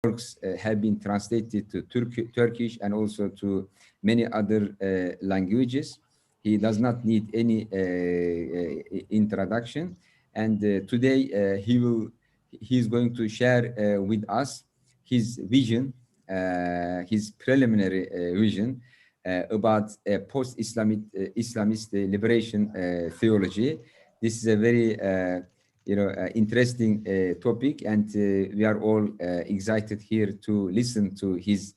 works have been translated to Turkish and also to many other languages. He does not need any introduction, and today he is going to share with us his vision, his preliminary vision about post-Islamist liberation theology. This is a very interesting topic, and we are all excited here to listen to his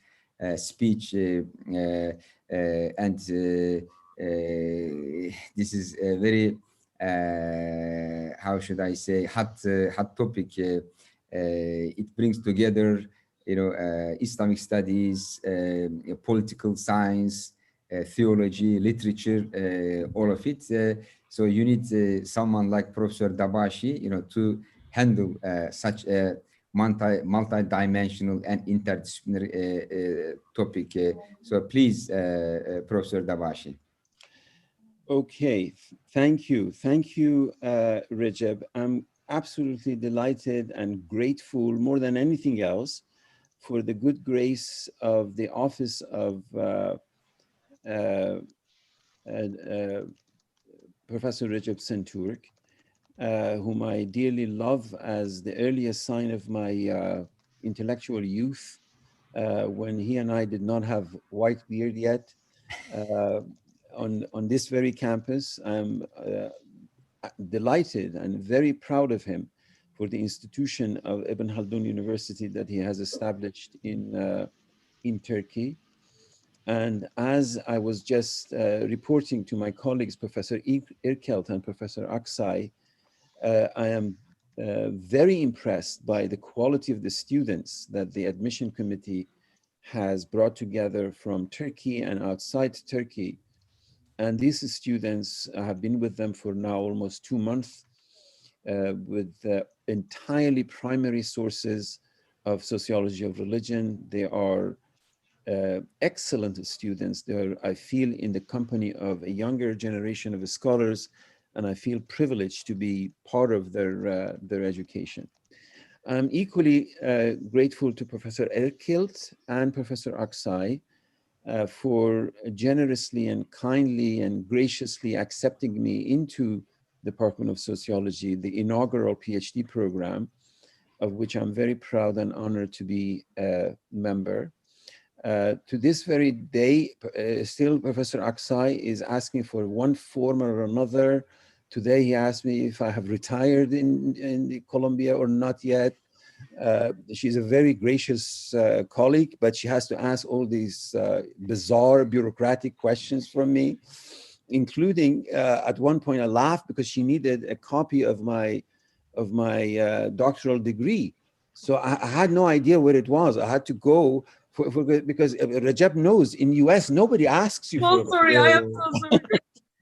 speech. And this is a very, how should I say, hot topic. It brings together, Islamic studies, political science, theology, literature, all of it. So you need someone like Professor Dabashi, to handle such a multi-dimensional and interdisciplinary topic. So please, Professor Dabashi. Okay, thank you. Thank you, Recep. I'm absolutely delighted and grateful more than anything else for the good grace of the office of Professor Recep Şentürk, whom I dearly love as the earliest sign of my intellectual youth, when he and I did not have white beard yet. On this very campus, I'm delighted and very proud of him for the institution of Ibn Haldun University that he has established in Turkey. And as I was just reporting to my colleagues, Professor Irkelt and Professor Aksay, I am very impressed by the quality of the students that the admission committee has brought together from Turkey and outside Turkey. And these students have been with them for now almost 2 months with entirely primary sources of sociology of religion. They are excellent students. They're, I feel, in the company of a younger generation of scholars, and I feel privileged to be part of their education. I'm equally grateful to Professor Erkilt and Professor Aksay for generously and kindly and graciously accepting me into Department of Sociology, the inaugural PhD program, of which I'm very proud and honored to be a member. To this very day, still Professor Aksay is asking for one form or another. Today he asked me if I have retired in Colombia or not yet. She's a very gracious colleague, but she has to ask all these bizarre bureaucratic questions from me, including at one point I laughed because she needed a copy of my doctoral degree. So I had no idea where it was. I had to go because Recep knows in US nobody asks you for. Sorry, I am so sorry.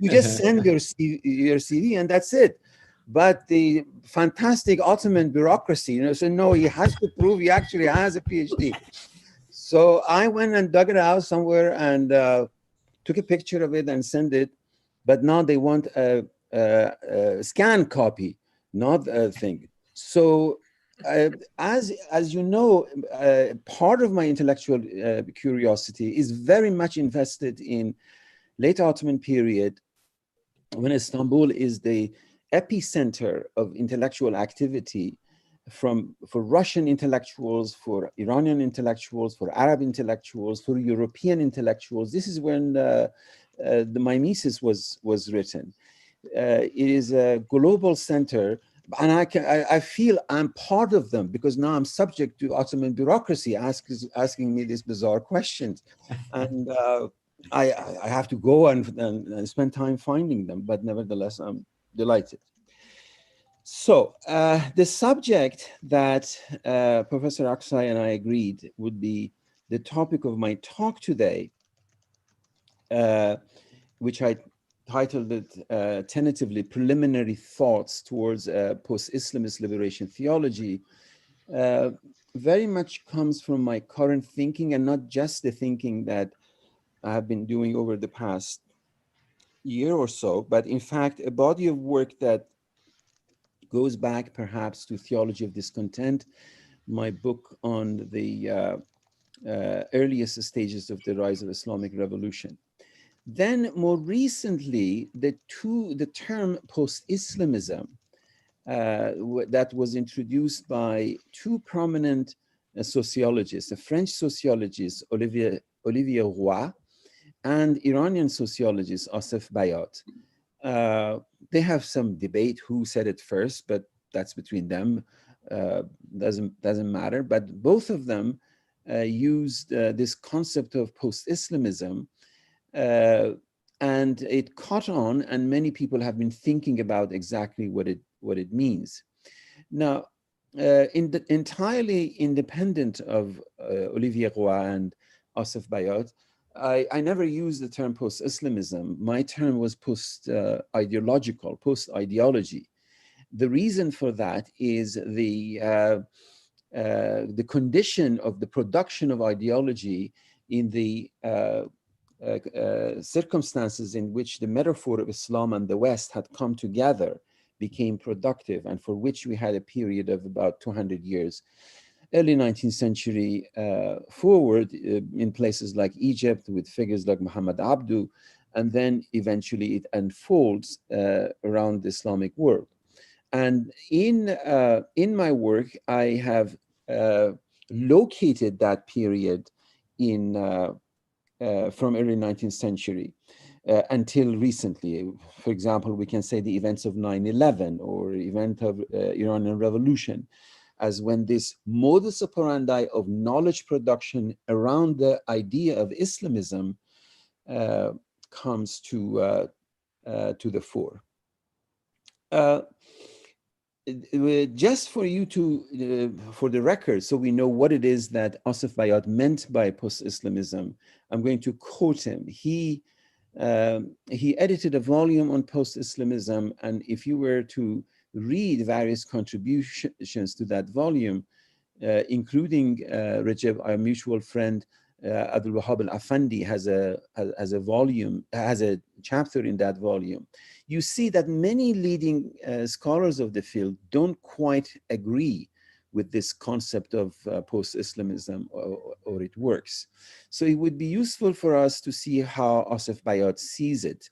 You just send your CV and that's it. But the fantastic Ottoman bureaucracy, said no, he has to prove he actually has a PhD. So I went and dug it out somewhere and took a picture of it and sent it. But now they want a scan copy, not a thing. So as you know, part of my intellectual curiosity is very much invested in late Ottoman period, when Istanbul is the epicenter of intellectual activity for Russian intellectuals, for Iranian intellectuals, for Arab intellectuals, for European intellectuals. This is when my Mises was written. It is a global center, and I feel I'm part of them because now I'm subject to Ottoman bureaucracy asking me these bizarre questions. And I have to go and spend time finding them, but nevertheless, I'm delighted. So the subject that Professor Aksay and I agreed would be the topic of my talk today, which I titled it tentatively Preliminary Thoughts Towards Post-Islamist Liberation Theology, very much comes from my current thinking, and not just the thinking that I have been doing over the past year or so, but in fact, a body of work that goes back perhaps to theology of discontent, my book on the earliest stages of the rise of Islamic revolution. Then more recently, the term post-Islamism that was introduced by two prominent sociologists, a French sociologist, Olivier Roy, and Iranian sociologist, Asif Bayat. They have some debate who said it first, but that's between them. Doesn't matter. But both of them used this concept of post-Islamism, and it caught on, and many people have been thinking about exactly what it means. Now, entirely independent of Olivier Roy and Asif Bayat, I never used the term post-Islamism. My term was post-ideological, post-ideology. The reason for that is the condition of the production of ideology in the circumstances in which the metaphor of Islam and the West had come together became productive, and for which we had a period of about 200 years, early 19th century forward, in places like Egypt with figures like Muhammad Abdu, and then eventually it unfolds around the Islamic world. And in my work, I have located that period in from early 19th century until recently. For example, we can say the events of 9/11 or event of Iranian Revolution, as when this modus operandi of knowledge production around the idea of Islamism comes to the fore. Just for you to, for the record, so we know what it is that Asif Bayat meant by post-Islamism, I'm going to quote him. He edited a volume on post-Islamism, and if you were to read various contributions to that volume, including Recep, our mutual friend, Abdul Wahab al-Afandi has a chapter in that volume. You see that many leading scholars of the field don't quite agree with this concept of post-Islamism or it works. So it would be useful for us to see how Asif Bayat sees it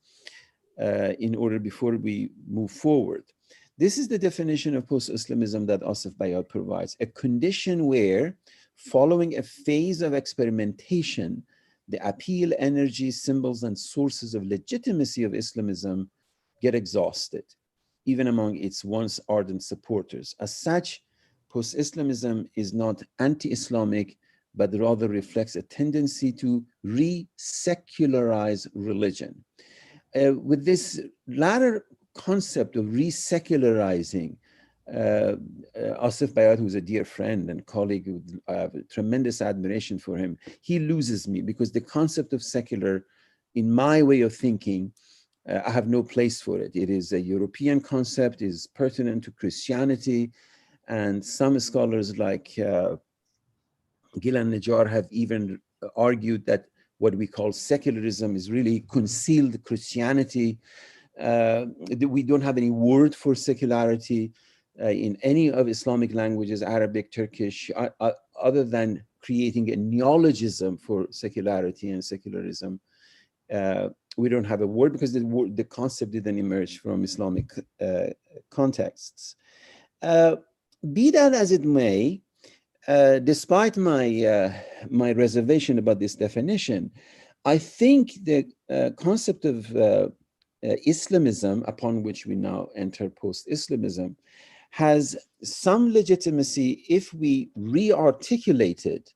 in order before we move forward. This is the definition of post-Islamism that Asif Bayat provides: a condition where, following a phase of experimentation, the appeal, energy, symbols, and sources of legitimacy of Islamism get exhausted, even among its once ardent supporters. As such, post-Islamism is not anti-Islamic, but rather reflects a tendency to re-secularize religion. With this latter concept of re-secularizing, Asif Bayat, who's a dear friend and colleague, I have tremendous admiration for him, he loses me because the concept of secular, in my way of thinking, I have no place for it. It is a European concept, is pertinent to Christianity, and some scholars like Gil and Najjar have even argued that what we call secularism is really concealed Christianity. We don't have any word for secularity in any of Islamic languages, Arabic, Turkish, other than creating a neologism for secularity and secularism. We don't have a word because the concept didn't emerge from Islamic contexts. Be that as it may, despite my reservation about this definition, I think the concept of Islamism, upon which we now enter post-Islamism, has some legitimacy if we re-articulate it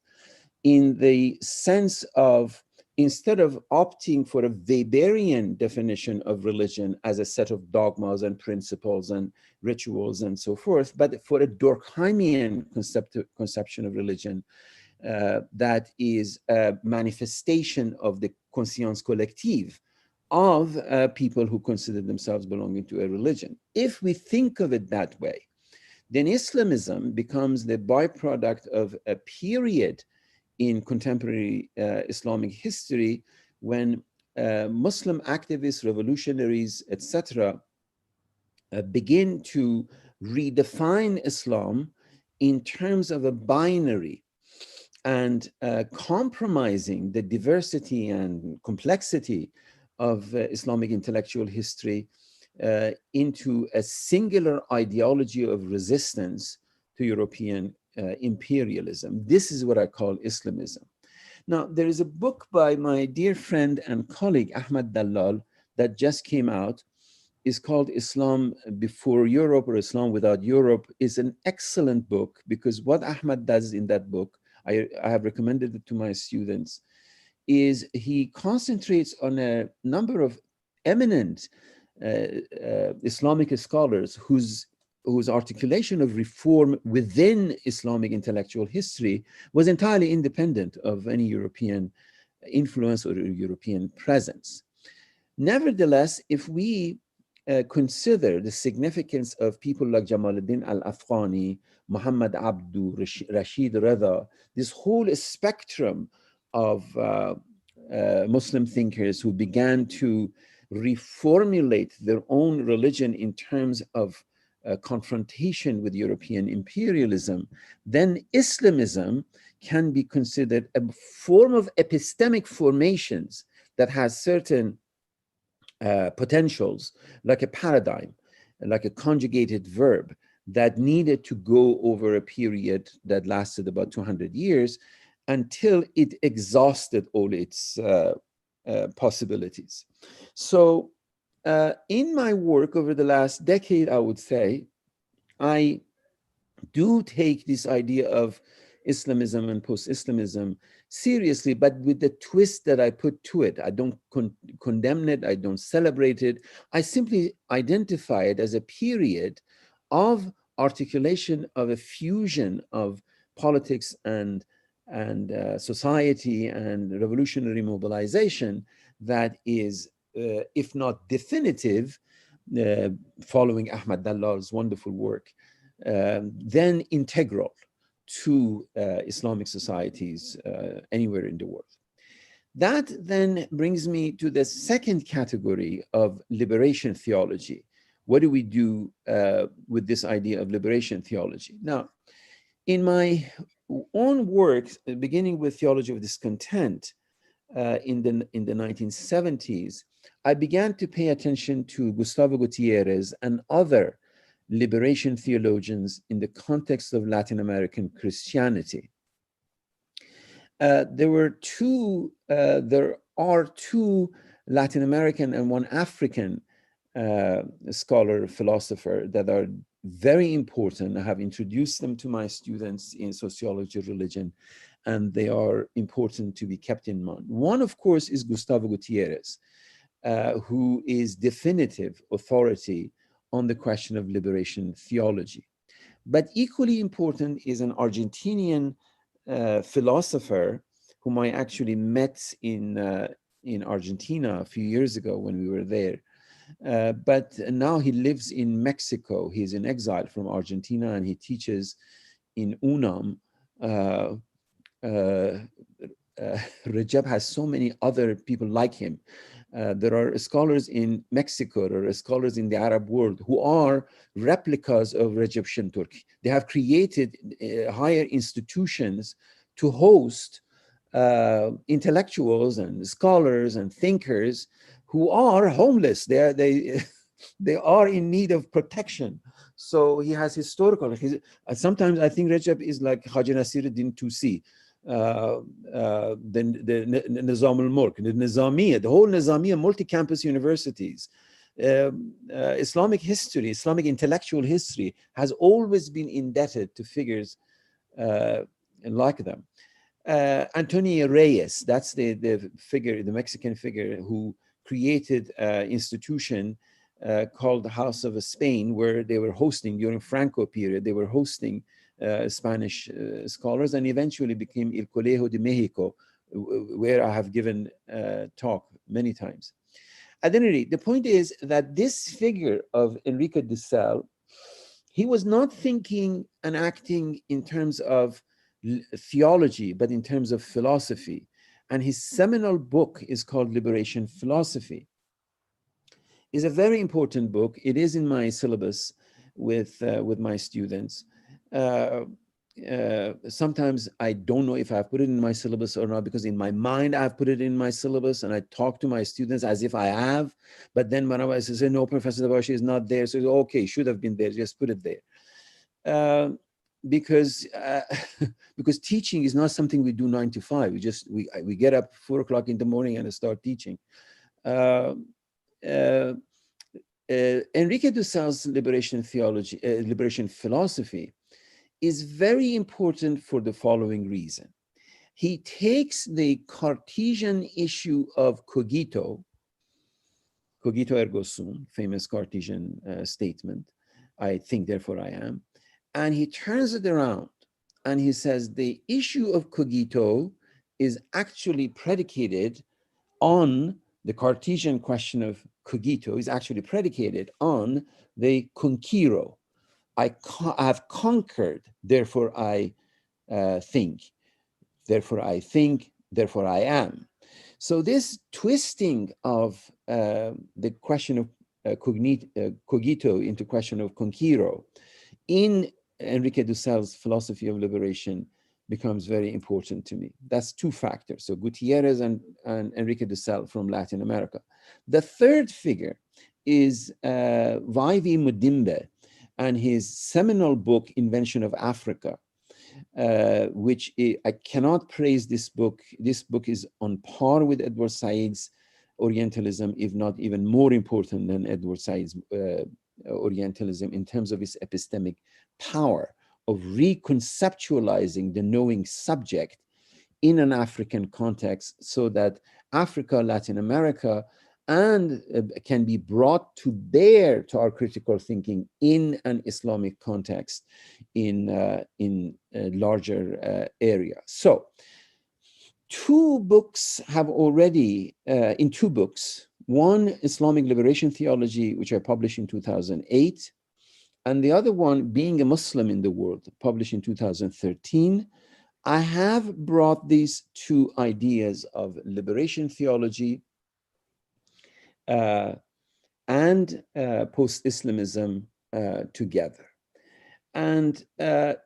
in the sense of, instead of opting for a Weberian definition of religion as a set of dogmas and principles and rituals and so forth, but for a Durkheimian conception of religion that is a manifestation of the conscience collective of people who consider themselves belonging to a religion. If we think of it that way, then Islamism becomes the byproduct of a period in contemporary Islamic history when Muslim activists, revolutionaries, etc., begin to redefine Islam in terms of a binary and compromising the diversity and complexity of Islamic intellectual history into a singular ideology of resistance to European imperialism. This is what I call Islamism. Now, there is a book by my dear friend and colleague, Ahmad Dalal, that just came out. It's called Islam Before Europe or Islam Without Europe. It's an excellent book because what Ahmad does in that book, I have recommended it to my students, is he concentrates on a number of eminent Islamic scholars whose articulation of reform within Islamic intellectual history was entirely independent of any European influence or European presence. Nevertheless, if we consider the significance of people like Jamaluddin al-Afghani, Muhammad Abdu, Rashid Reza, this whole spectrum of Muslim thinkers who began to reformulate their own religion in terms of confrontation with European imperialism, then Islamism can be considered a form of epistemic formations that has certain potentials, like a paradigm, like a conjugated verb that needed to go over a period that lasted about 200 years until it exhausted all its possibilities. So in my work over the last decade, I would say, I do take this idea of Islamism and post-Islamism seriously, but with the twist that I put to it. I don't condemn it, I don't celebrate it. I simply identify it as a period of articulation of a fusion of politics and society and revolutionary mobilization that is, if not definitive, following Ahmad Dalal's wonderful work, then integral to Islamic societies anywhere in the world. That then brings me to the second category of liberation theology. What do we do with this idea of liberation theology? Now, in my own work, beginning with Theology of Discontent in the 1970s, I began to pay attention to Gustavo Gutierrez and other liberation theologians in the context of Latin American Christianity. There are two Latin American and one African scholar, philosopher that are very important. I have introduced them to my students in sociology of religion, and they are important to be kept in mind. One, of course, is Gustavo Gutierrez, who is definitive authority on the question of liberation theology. But equally important is an Argentinian philosopher whom I actually met in Argentina a few years ago when we were there. But now he lives in Mexico. He's in exile from Argentina and he teaches in UNAM. Rajab has so many other people like him. There are scholars in Mexico, there are scholars in the Arab world who are replicas of Recep Şentürk. They have created higher institutions to host intellectuals and scholars and thinkers who are homeless. They are in need of protection. So he has historical. Sometimes I think Recep is like Haji Nasiruddin Tusi. The Nizam al-Mulk, the Nizamiya, the whole Nizamiya multi-campus universities. Islamic history, Islamic intellectual history has always been indebted to figures like them. Antonio Reyes, that's the figure, the Mexican figure who created an institution called the House of Spain, where they were hosting, during Franco period, they were hosting Spanish scholars, and eventually became El Colegio de Mexico, where I have given talk many times. At any rate, the point is that this figure of Enrique Dussel, he was not thinking and acting in terms of theology, but in terms of philosophy. And his seminal book is called Liberation Philosophy. It's a very important book. It is in my syllabus with my students. sometimes I don't know if I've put it in my syllabus or not, because in my mind I've put it in my syllabus and I talk to my students as if I have. But then when I say, no, Professor Dabashi is not there, so okay, should have been there, just put it there. Because because teaching is not something we do 9 to 5. We get up 4 o'clock in the morning and start teaching. Enrique Dussau's liberation theology, liberation philosophy, is very important for the following reason. He takes the Cartesian issue of cogito ergo sum, famous Cartesian statement, I think, therefore I am, and he turns it around and he says the issue of cogito is actually predicated on the Cartesian question of cogito is actually predicated on the conquiro. I have conquered, therefore I think, therefore I think, therefore I am. So this twisting of the question of cogito into question of conquiro in Enrique Dussau's philosophy of liberation becomes very important to me. That's 2 factors. So Gutierrez and Enrique Dussau from Latin America. The third figure is Vaivi Mudimbe and his seminal book, Invention of Africa, which I cannot praise this book. This book is on par with Edward Said's Orientalism, if not even more important than Edward Said's Orientalism in terms of its epistemic power of reconceptualizing the knowing subject in an African context so that Africa, Latin America, and can be brought to bear to our critical thinking in an Islamic context in a larger area. So 2 books have already, in 2 books, one, Islamic Liberation Theology, which I published in 2008, and the other one, Being a Muslim in the World, published in 2013. I have brought these 2 ideas of liberation theology and post-Islamism together. And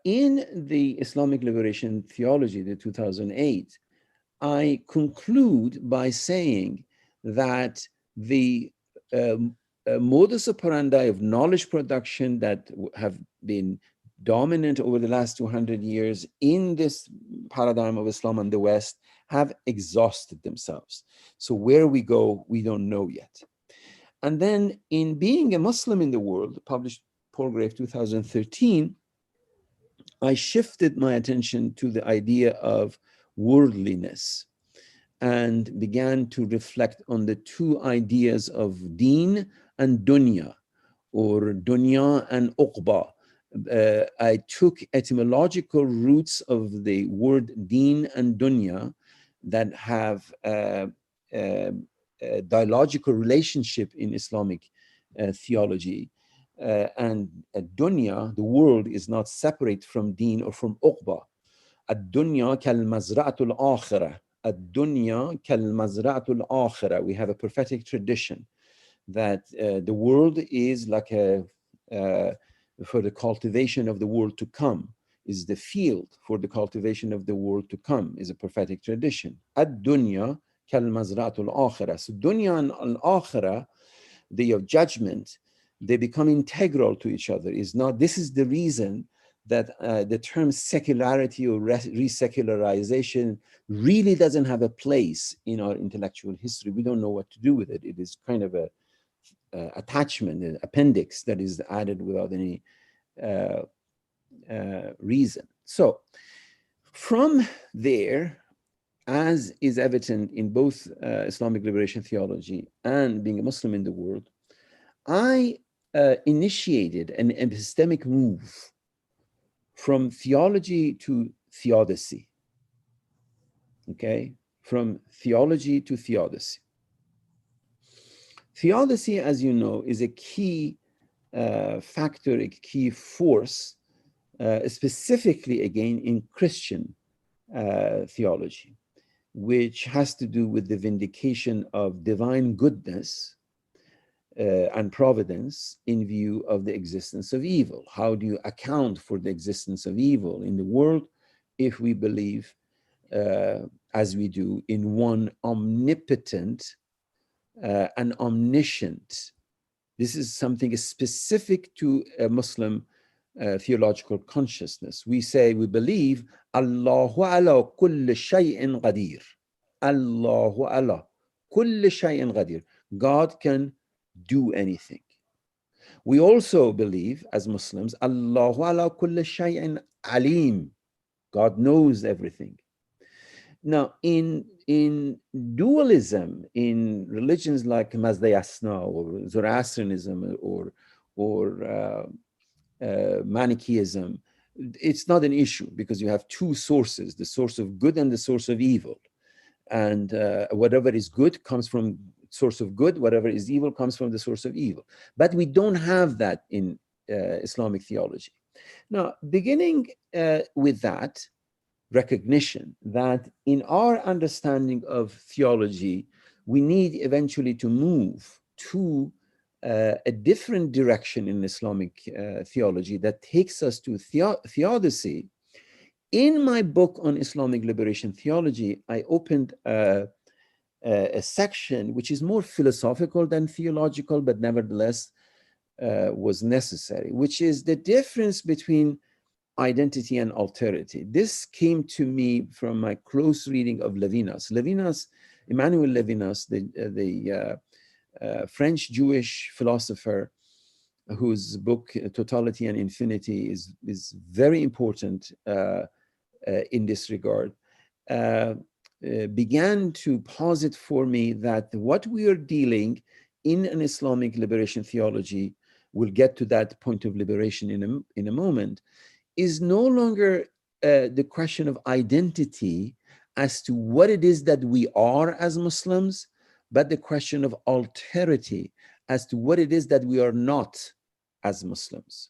in the Islamic Liberation Theology, the 2008, I conclude by saying that the modus operandi of knowledge production that have been dominant over the last 200 years in this paradigm of Islam and the West have exhausted themselves. So where we go, we don't know yet. And then in Being a Muslim in the World, published Palgrave 2013, I shifted my attention to the idea of worldliness and began to reflect on the 2 ideas of deen and dunya, or dunya and uqba. I took etymological roots of the word deen and dunya that have a dialogical relationship in Islamic theology. And dunya, the world, is not separate from deen or from uqba. Ad-dunya kal-mazra'atul akhirah. Ad-dunya kal-mazra'atul akhirah. We have a prophetic tradition that the world is like for the cultivation of the world to come, is the field for the cultivation of the world to come, is a prophetic tradition. Ad-dunya kal-mazra'atul akhirah. So dunya and al-akhirah, the day of judgment, they become integral to each other. This is the reason that the term secularity or resecularization really doesn't have a place in our intellectual history. We don't know what to do with it. It is kind of a attachment, an appendix that is added without any reason. So from there, as is evident in both Islamic liberation theology and Being a Muslim in the World, I initiated an epistemic move from theology to theodicy, okay? From theology to theodicy. Theodicy, as you know, is a key factor, a key force, specifically again in Christian theology, which has to do with the vindication of divine goodness and providence in view of the existence of evil. How do you account for the existence of evil in the world if we believe, as we do, in one omnipotent and omniscient? This is something specific to a Muslim theological consciousness. We say, we believe, Allahu ala kulli shay'in qadir. Allahu ala kulli shay'in qadir. God can do anything. We also believe, as Muslims, Allahu ala kulli shay'in alim. God knows everything. Now, in dualism, in religions like Mazdayasna or Zoroastrianism or Manichaeism, it's not an issue because you have two sources, the source of good and the source of evil. And whatever is good comes from source of good, whatever is evil comes from the source of evil. But we don't have that in Islamic theology. Now, beginning with that recognition that in our understanding of theology, we need eventually to move to a different direction in Islamic theology that takes us to theodicy. In my book on Islamic liberation theology, I opened a section which is more philosophical than theological, but nevertheless was necessary, which is the difference between identity and alterity. This came to me from my close reading of Levinas. Emmanuel Levinas, the French Jewish philosopher whose book Totality and Infinity is very important in this regard, began to posit for me that what we are dealing in an Islamic liberation theology, we'll get to that point of liberation in a moment, is no longer the question of identity as to what it is that we are as Muslims, but the question of alterity as to what it is that we are not as Muslims.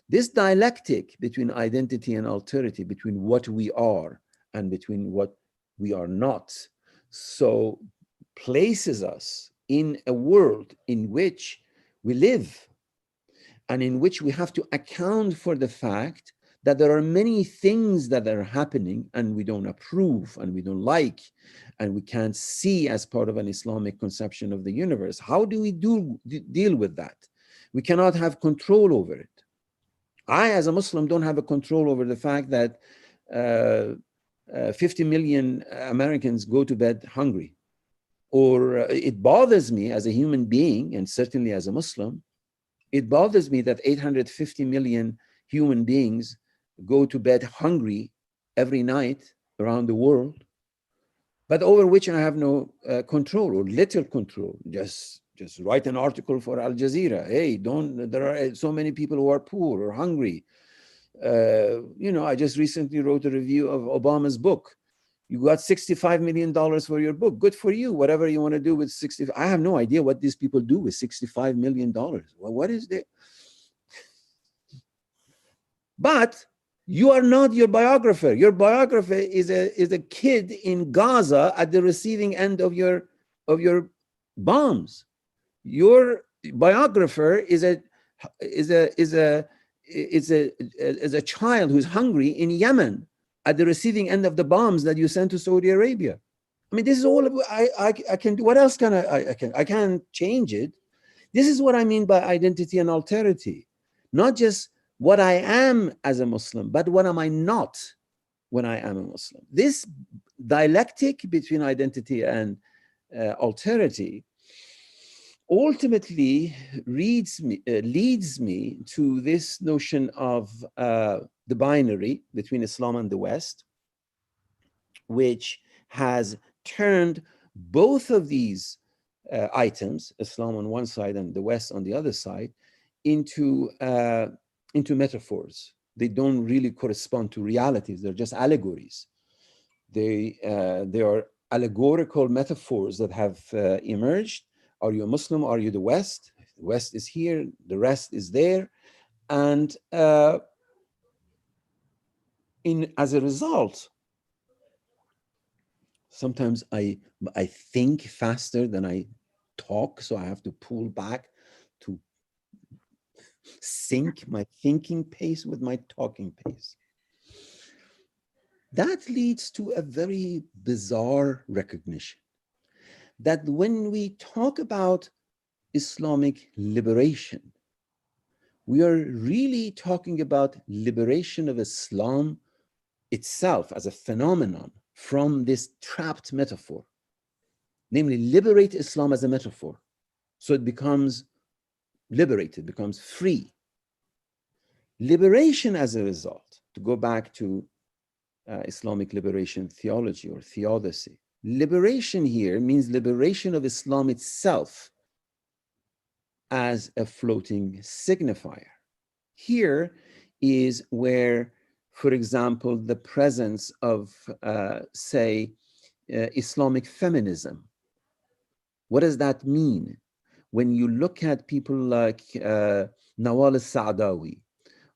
This dialectic between identity and alterity, between what we are and between what we are not, so places us in a world in which we live and in which we have to account for the fact that there are many things that are happening and we don't approve and we don't like and we can't see as part of an Islamic conception of the universe. How do we deal with that? We cannot have control over it. I, as a Muslim, don't have a control over the fact that 50 million Americans go to bed hungry. Or it bothers me as a human being, and certainly as a Muslim, it bothers me that 850 million human beings go to bed hungry every night around the world, but over which I have no control or little control. Just write an article for Al Jazeera. Hey, there are so many people who are poor or hungry. I just recently wrote a review of Obama's book. You got $65 million for your book. Good for you. Whatever you want to do with 60. I have no idea what these people do with $65 million. Well, what is it? But you are not your biographer. Your biographer is a kid in Gaza at the receiving end of your bombs. Your biographer is a child who's hungry in Yemen at the receiving end of the bombs that you sent to Saudi Arabia. I mean, this is all I can do. What else can I can't change it. This is what I mean by identity and alterity. Not just what I am as a Muslim, but what am I not when I am a Muslim. This dialectic between identity and alterity ultimately leads me to this notion of the binary between Islam and the West, which has turned both of these items, Islam on one side and the West on the other side, into metaphors. They don't really correspond to realities. They're just allegories. They are allegorical metaphors that have emerged. Are you a Muslim? Are you the West? The West is here, the rest is there. And as a result, sometimes I think faster than I talk, so I have to pull back to sync my thinking pace with my talking pace. That leads to a very bizarre recognition that when we talk about Islamic liberation, we are really talking about liberation of Islam itself as a phenomenon from this trapped metaphor, namely liberate Islam as a metaphor. So it becomes liberated, becomes free. Liberation as a result, to go back to Islamic liberation theology or theodicy, liberation here means liberation of Islam itself as a floating signifier. Here is where, for example, the presence of, say, Islamic feminism. What does that mean? When you look at people like Nawal al-Sa'dawi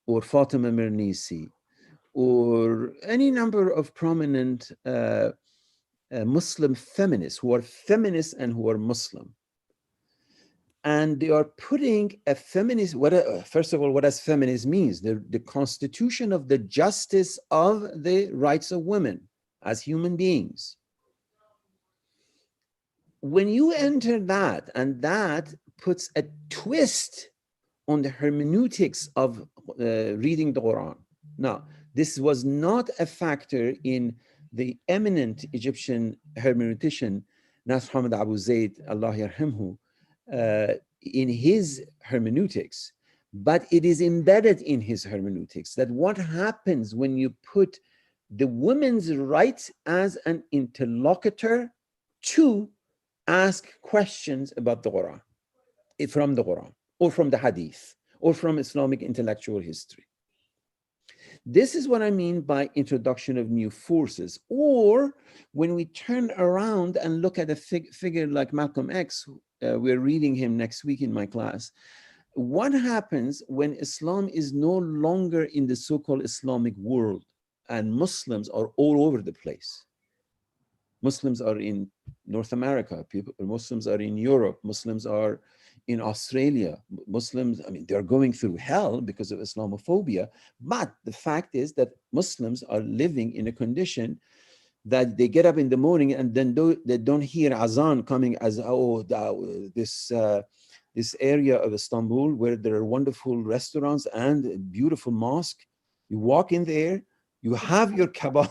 or Fatima Mernissi or any number of prominent Muslim feminists who are feminists and who are Muslim, and they are putting a feminist, first of all, what does feminist means? The constitution of the justice of the rights of women as human beings. When you enter that, and that puts a twist on the hermeneutics of reading the Quran. Now, this was not a factor in the eminent Egyptian hermeneutician, Nasr Hamid Abu Zayd, Allah yarhamhu, in his hermeneutics, but it is embedded in his hermeneutics that what happens when you put the woman's right as an interlocutor to ask questions about the Quran, from the Quran, or from the Hadith, or from Islamic intellectual history. This is what I mean by introduction of new forces. Or when we turn around and look at a figure like Malcolm X, we're reading him next week in my class. What happens when Islam is no longer in the so-called Islamic world and Muslims are all over the place? Muslims are in North America, Muslims are in Europe, Muslims are in Australia, Muslims, I mean, they're going through hell because of Islamophobia, but the fact is that Muslims are living in a condition that they get up in the morning and then they don't hear azan coming as, this area of Istanbul where there are wonderful restaurants and a beautiful mosque. You walk in there, you have your kebab,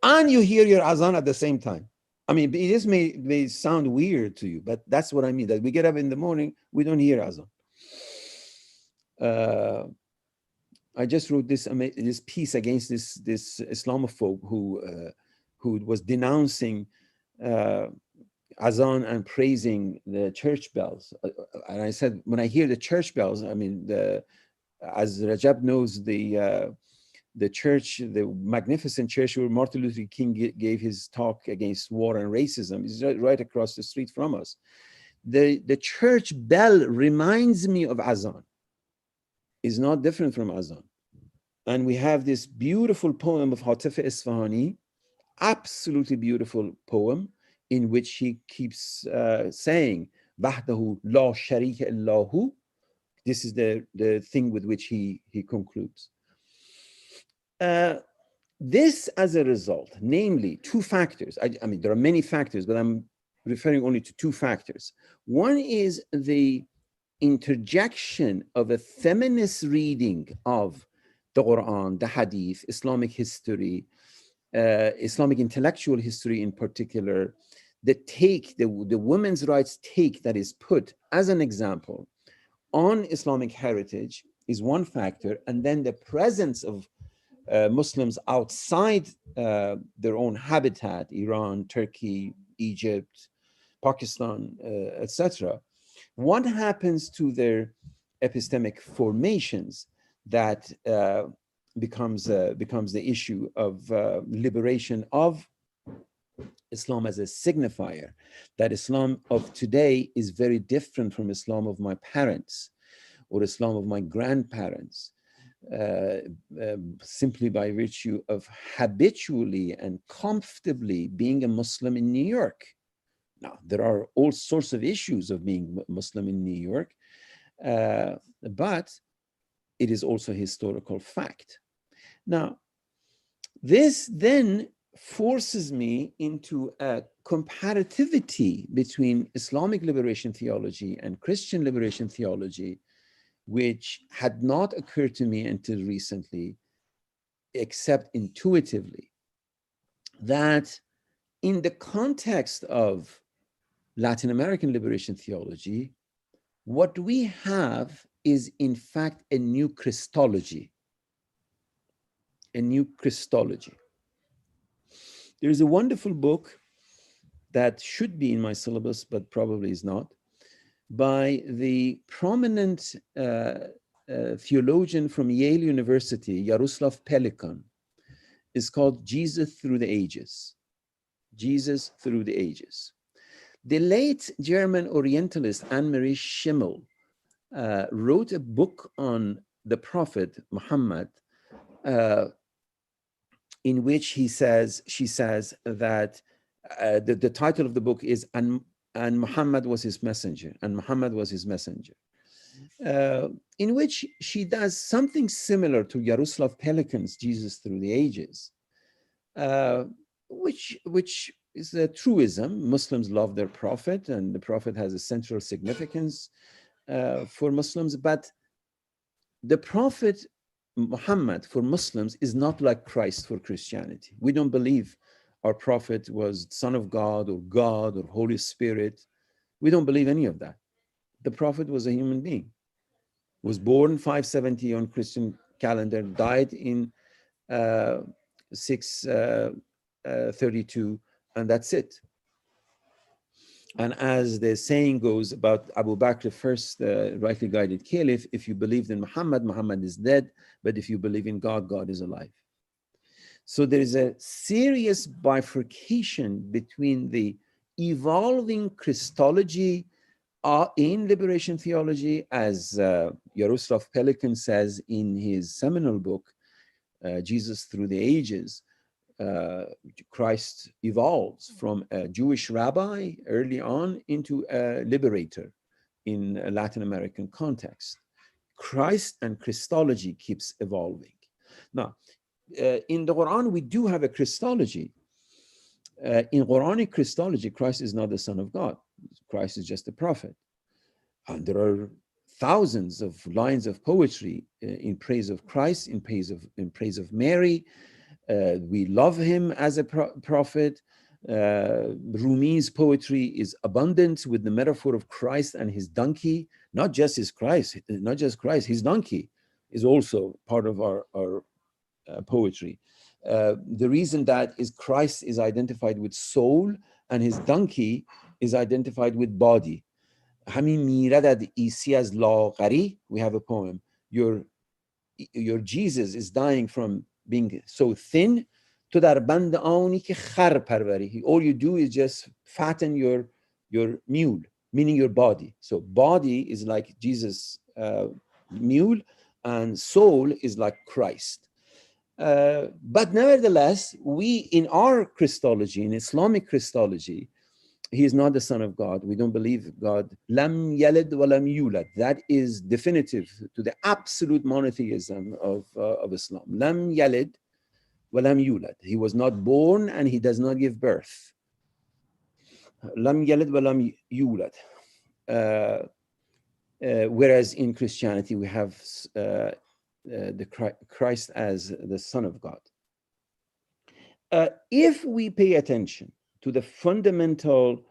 and you hear your azan at the same time. I mean, this may sound weird to you, but that's what I mean, that we get up in the morning, we don't hear azan. I just wrote this piece against this Islamophobe who was denouncing azan and praising the church bells. And I said, when I hear the church bells, I mean, as Rajab knows, the church, the magnificent church where Martin Luther King gave his talk against war and racism, is right across the street from us. The church bell reminds me of azan. Is not different from azan. And we have this beautiful poem of Hatif Isfahani, absolutely beautiful poem, in which he keeps saying, Wahdahu la sharika illahu. This is the thing with which he concludes. This as a result, namely two factors. I mean, there are many factors, but I'm referring only to two factors. One is the interjection of a feminist reading of the Quran, the Hadith, Islamic history, Islamic intellectual history in particular, the women's rights take that is put as an example on Islamic heritage is one factor, and then the presence of Muslims outside their own habitat, Iran, Turkey, Egypt, Pakistan, etc. What happens to their epistemic formations that becomes the issue of liberation of Islam as a signifier, that Islam of today is very different from Islam of my parents or Islam of my grandparents, simply by virtue of habitually and comfortably being a Muslim in New York, Now, there are all sorts of issues of being Muslim in New York, but it is also a historical fact. Now, this then forces me into a comparativity between Islamic liberation theology and Christian liberation theology, which had not occurred to me until recently, except intuitively, that in the context of Latin American liberation theology, what we have is in fact a new Christology. A new Christology. There's a wonderful book that should be in my syllabus, but probably is not, by the prominent theologian from Yale University, Jaroslav Pelikan. It's called Jesus Through the Ages. Jesus Through the Ages. The late German Orientalist Anne-Marie Schimmel wrote a book on the Prophet Muhammad, in which she says that the title of the book is "And Muhammad was his messenger," and Muhammad was his messenger, in which she does something similar to Jaroslav Pelikan's Jesus Through the Ages, which is a truism. Muslims love their prophet, and the prophet has a central significance for Muslims, but the prophet Muhammad for Muslims is not like Christ for Christianity. We don't believe our prophet was Son of God or Holy Spirit. We don't believe any of that. The prophet was a human being, was born 570 on Christian calendar, died in 632, and that's it. And as the saying goes about Abu Bakr, first rightly guided caliph, if you believed in Muhammad, Muhammad is dead, but if you believe in God, God is alive. So there is a serious bifurcation between the evolving Christology in liberation theology, as Jaroslav Pelikan says in his seminal book, Jesus Through the Ages. Christ evolves from a Jewish rabbi early on into a liberator in a Latin American context. Christ and Christology keeps evolving. Now, in the Quran, we do have a Christology. In Quranic Christology, Christ is not the Son of God. Christ is just a prophet. And there are thousands of lines of poetry in praise of Christ, in praise of Mary. We love him as a prophet. Rumi's poetry is abundant with the metaphor of Christ and his donkey. Not just Christ, his donkey is also part of our poetry. The reason that is Christ is identified with soul and his donkey is identified with body. Hamin mirad isi az lagari, we have a poem. Your Jesus is dying from being so thin, to dar band aani ke khar parvari. All you do is just fatten your mule, meaning your body. So body is like Jesus' mule, and soul is like Christ. But nevertheless, we in our Christology, in Islamic Christology, he is not the Son of God. We don't believe God. Lam yalid wa lam yulad. That is definitive to the absolute monotheism of Islam. Lam yalid wa lam yulad. He was not born and he does not give birth. Lam yalid wa lam yulad. Whereas in Christianity, we have the Christ as the Son of God. If we pay attention to the fundamental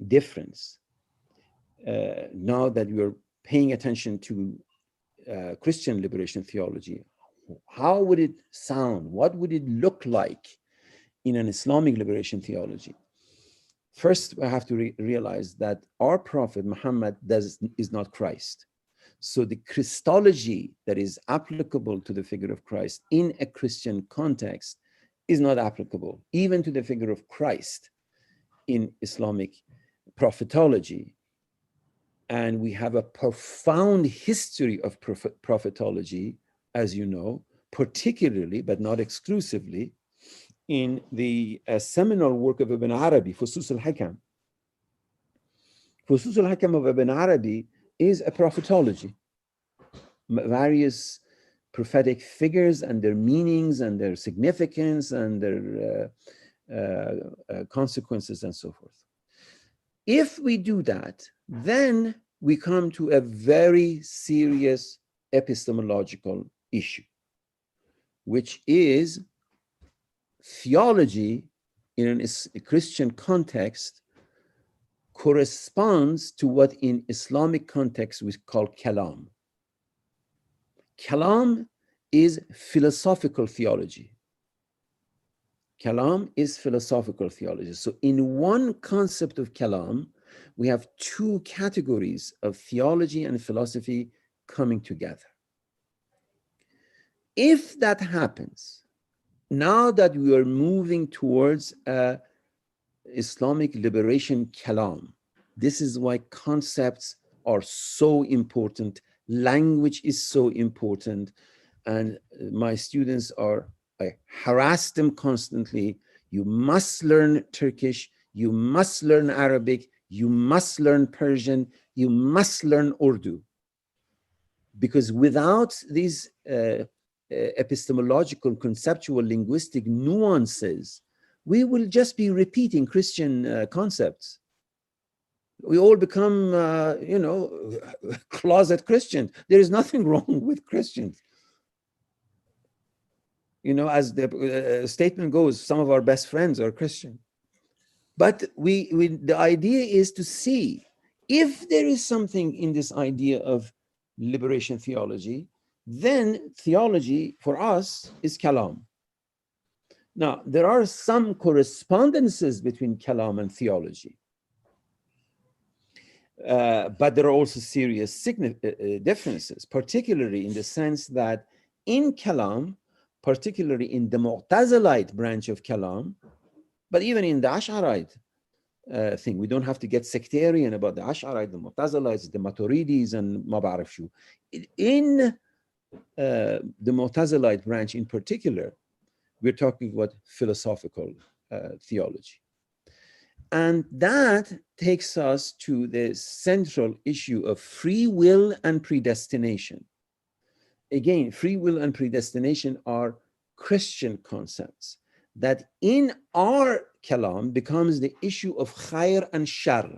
difference, now that we're paying attention to Christian liberation theology, how would it sound? What would it look like in an Islamic liberation theology? First, we have to realize that our Prophet Muhammad is not Christ. So the Christology that is applicable to the figure of Christ in a Christian context is not applicable even to the figure of Christ in Islamic prophetology. And we have a profound history of prophetology, as you know, particularly, but not exclusively, in the seminal work of Ibn Arabi, Fusus al-Hakam. Fusus al-Hakam of Ibn Arabi is a prophetology. Various prophetic figures and their meanings and their significance and their consequences and so forth. If we do that, then we come to a very serious epistemological issue, which is theology in a Christian context corresponds to what in Islamic context we call kalam. Kalam is philosophical theology. Kalam is philosophical theology. So in one concept of kalam, we have two categories of theology and philosophy coming together. If that happens, now that we are moving towards Islamic liberation kalam, this is why concepts are so important, language is so important, and my students I harass them constantly. You must learn Turkish, you must learn Arabic, you must learn Persian, you must learn Urdu. Because without these epistemological, conceptual, linguistic nuances, we will just be repeating Christian concepts. We all become, closet Christians. There is nothing wrong with Christians. As the statement goes, some of our best friends are Christian. But the idea is to see if there is something in this idea of liberation theology, then theology for us is kalam. Now, there are some correspondences between kalam and theology. But there are also serious differences, particularly in the sense that in kalam, particularly in the Mu'tazilite branch of kalam, but even in the Ash'arite thing, we don't have to get sectarian about the Ash'arite, the Mu'tazilites, the Maturidis, and ma ba'arif shu. In the Mu'tazilite branch in particular, we're talking about philosophical theology. And that takes us to the central issue of free will and predestination. Again, free will and predestination are Christian concepts that in our kalam becomes the issue of khair and shar,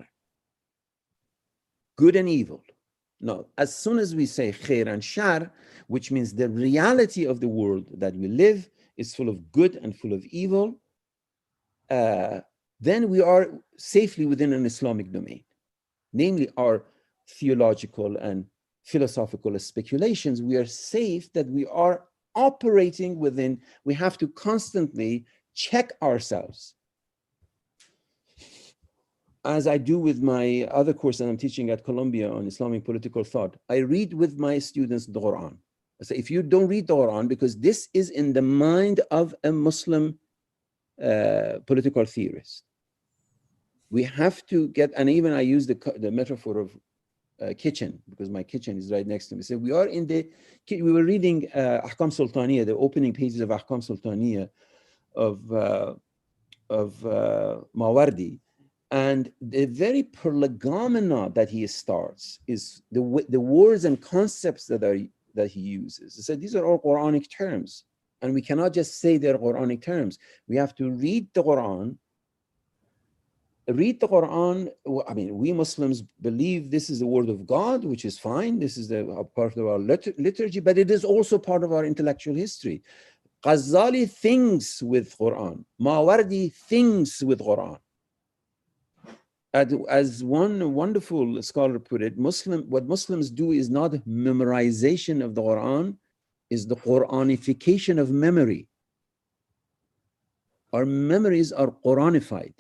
good and evil. Now, as soon as we say khair and shar, which means the reality of the world that we live is full of good and full of evil, then we are safely within an Islamic domain. Namely, our theological and philosophical speculations, we are safe that we are operating within, we have to constantly check ourselves. As I do with my other course that I'm teaching at Columbia on Islamic political thought, I read with my students the Quran. I say, if you don't read the Quran, because this is in the mind of a Muslim political theorist, we have to get, and even I use the metaphor of kitchen, because my kitchen is right next to me. So we are in the, we were reading Ahkam Sultaniya, the opening pages of Ahkam Sultaniya of Mawardi, and the very prolegomena that he starts is the words and concepts that he uses. He said these are all Quranic terms, and we cannot just say they're Quranic terms. We have to read the Quran. Read the Quran. I mean, we Muslims believe this is the word of God, which is fine. This is a part of our liturgy, but it is also part of our intellectual history. Ghazali thinks with Quran. Mawardi thinks with Quran. As one wonderful scholar put it, what Muslims do is not memorization of the Quran, is the Quranification of memory. Our memories are Quranified.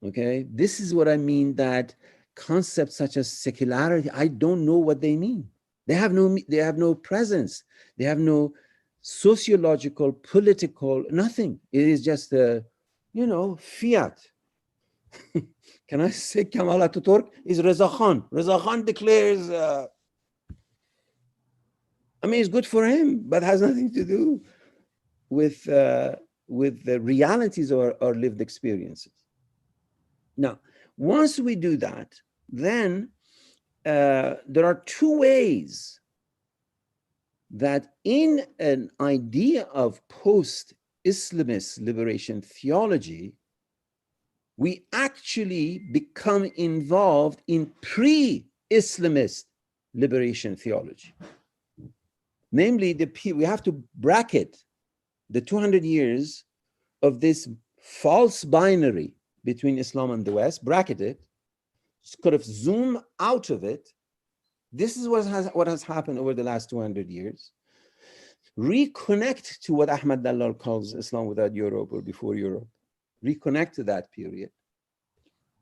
Okay, this is what I mean, that concepts such as secularity, I don't know what they mean. They have no presence. They have no sociological, political, nothing. It is just a, fiat. Can I say Kemal Atatürk is Reza Khan? Reza Khan declares, it's good for him, but has nothing to do with the realities of our lived experiences. Now, once we do that, then there are two ways that in an idea of post-Islamist liberation theology, we actually become involved in pre-Islamist liberation theology. Namely, we have to bracket the 200 years of this false binary between Islam and the West, bracket it, sort of zoom out of it. This is what has happened over the last 200 years. Reconnect to what Ahmad Dalal calls Islam without Europe or before Europe. Reconnect to that period.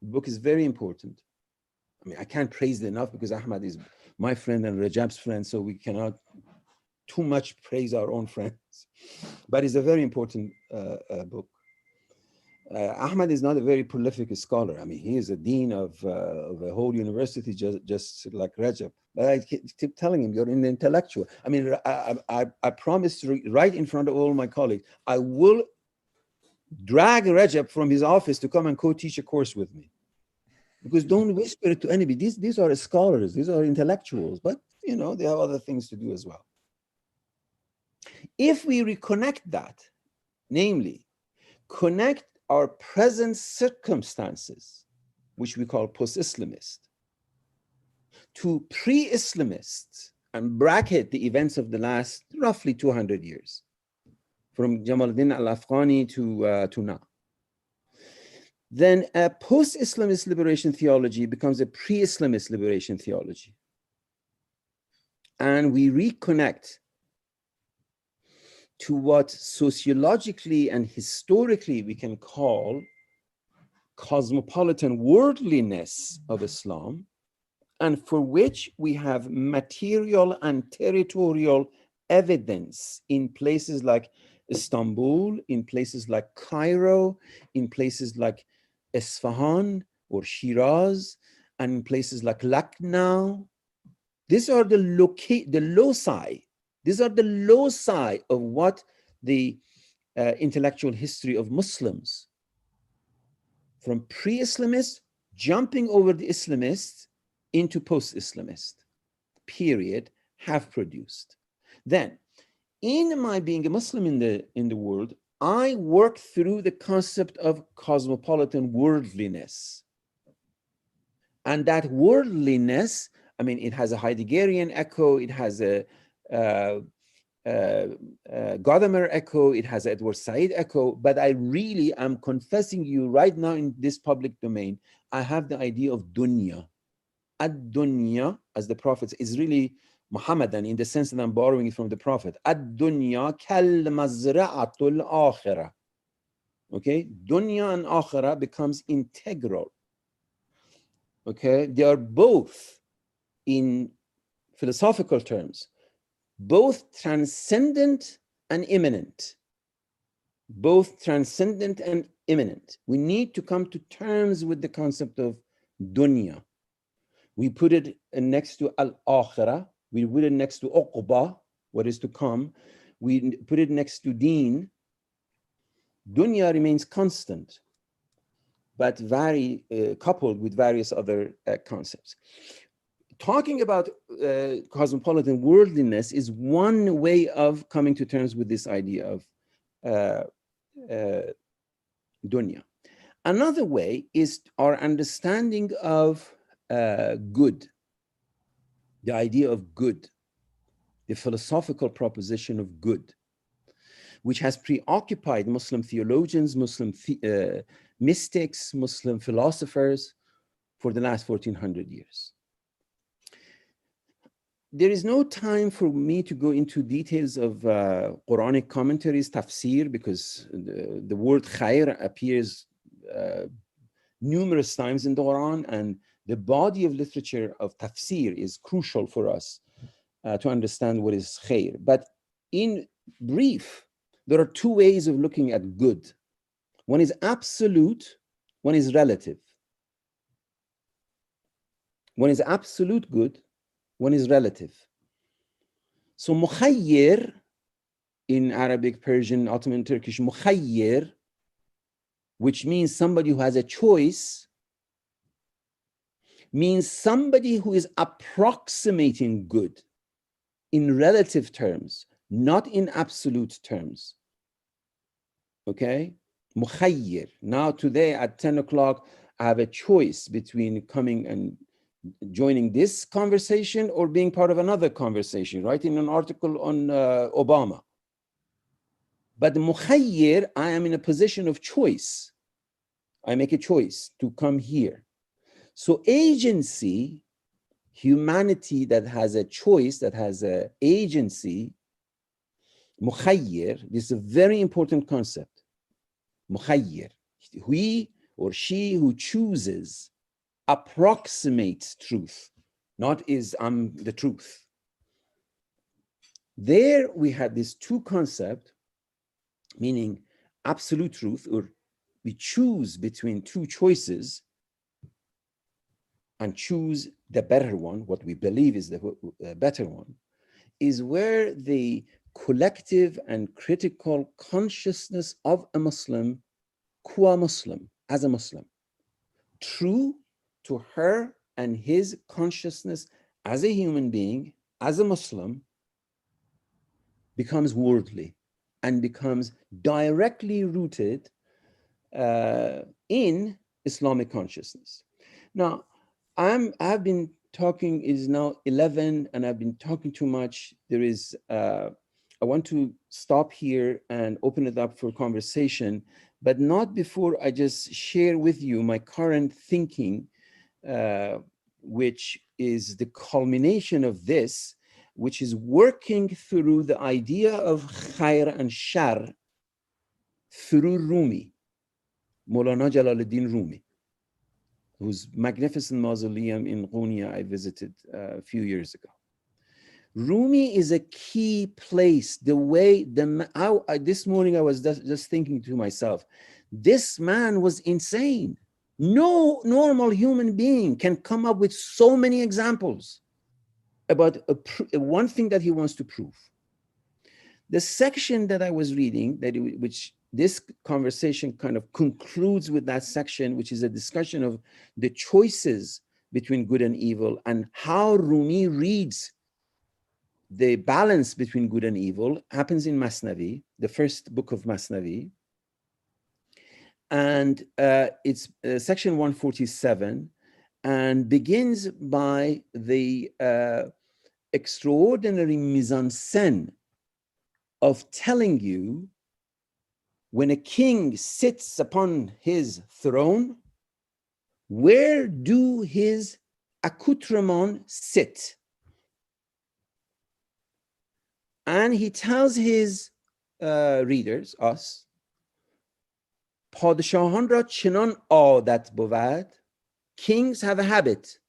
The book is very important. I mean, I can't praise it enough because Ahmad is my friend and Rajab's friend, so we cannot too much praise our own friends. But it's a very important book. Ahmad is not a very prolific scholar. I mean, he is a dean of a whole university, just like Rajab. But I keep telling him, you're an intellectual. I mean, I promised right in front of all my colleagues, I will drag Rajab from his office to come and co-teach a course with me. Because don't whisper it to anybody. These are scholars, these are intellectuals, but you know, they have other things to do as well. If we reconnect that, namely, connect our present circumstances, which we call post-Islamist, to pre-Islamists, and bracket the events of the last roughly 200 years, from Jamaluddin al-Afghani to now, then a post-Islamist liberation theology becomes a pre-Islamist liberation theology. And we reconnect to what sociologically and historically we can call cosmopolitan worldliness of Islam, and for which we have material and territorial evidence in places like Istanbul, in places like Cairo, in places like Isfahan or Shiraz, and in places like Lucknow. These are the loci. These are the loci of what the intellectual history of Muslims, from pre-Islamist, jumping over the Islamists into post-Islamist period, have produced. Then, in my being a Muslim in the world, I work through the concept of cosmopolitan worldliness. And that worldliness, I mean, it has a Heideggerian echo, it has a Gadamer echo, it has Edward Said echo, but I really am confessing you right now in this public domain, I have the idea of dunya. Ad-dunya, as the Prophet, is really Muhammadan in the sense that I'm borrowing it from the Prophet. Ad-dunya kal-mazra'atul akhirah. Okay, dunya and akhirah becomes integral. Okay, they are both, in philosophical terms, both transcendent and immanent. Both transcendent and immanent. We need to come to terms with the concept of dunya. We put it next to al-akhirah. We put it next to uqba, what is to come. We put it next to deen. Dunya remains constant, but coupled with various other concepts. Talking about cosmopolitan worldliness is one way of coming to terms with this idea of dunya. Another way is our understanding of good, the idea of good, the philosophical proposition of good, which has preoccupied Muslim theologians, Muslim mystics, Muslim philosophers for the last 1400 years. There is no time for me to go into details of Quranic commentaries, tafsir, because the word khair appears numerous times in the Quran, and the body of literature of tafsir is crucial for us to understand what is khair. But in brief, there are two ways of looking at good. One is absolute, one is relative. One is absolute good, one is relative. So mukhayyir in Arabic, Persian, Ottoman, Turkish, mukhayyir, which means somebody who has a choice, means somebody who is approximating good in relative terms, not in absolute terms. Okay? Mukhayyir. Now today at 10 o'clock, I have a choice between coming and joining this conversation or being part of another conversation, writing an article on Obama. But mukhayyir, I am in a position of choice. I make a choice to come here. So agency, humanity that has a choice, that has an agency, mukhayyir, this is a very important concept. Mukhayyir, he or she who chooses approximates truth, not is I'm the truth. There we had these two concepts, meaning absolute truth, or we choose between two choices and choose the better one, what we believe is the better one, is where the collective and critical consciousness of a Muslim, qua Muslim, as a Muslim, true to her and his consciousness as a human being, as a Muslim, becomes worldly and becomes directly rooted in Islamic consciousness. Now, I've been talking, it is now 11, and I've been talking too much. There is, I want to stop here and open it up for conversation, but not before I just share with you my current thinking, which is the culmination of this, which is working through the idea of khair and shar through Rumi, Maulana Jalaluddin Rumi, whose magnificent mausoleum in Ghunia I visited a few years ago. Rumi is a key place. The way, this morning I was just thinking to myself, this man was insane. No normal human being can come up with so many examples about one thing that he wants to prove. The section that I was reading, which this conversation kind of concludes with that section, which is a discussion of the choices between good and evil and how Rumi reads the balance between good and evil, happens in Masnavi, the first book of Masnavi. And it's section 147, and begins by the extraordinary mise-en-scène of telling you when a king sits upon his throne, where do his accoutrements sit? And he tells his readers, us, پادشاهان را چنان عادت بود, kings have a habit.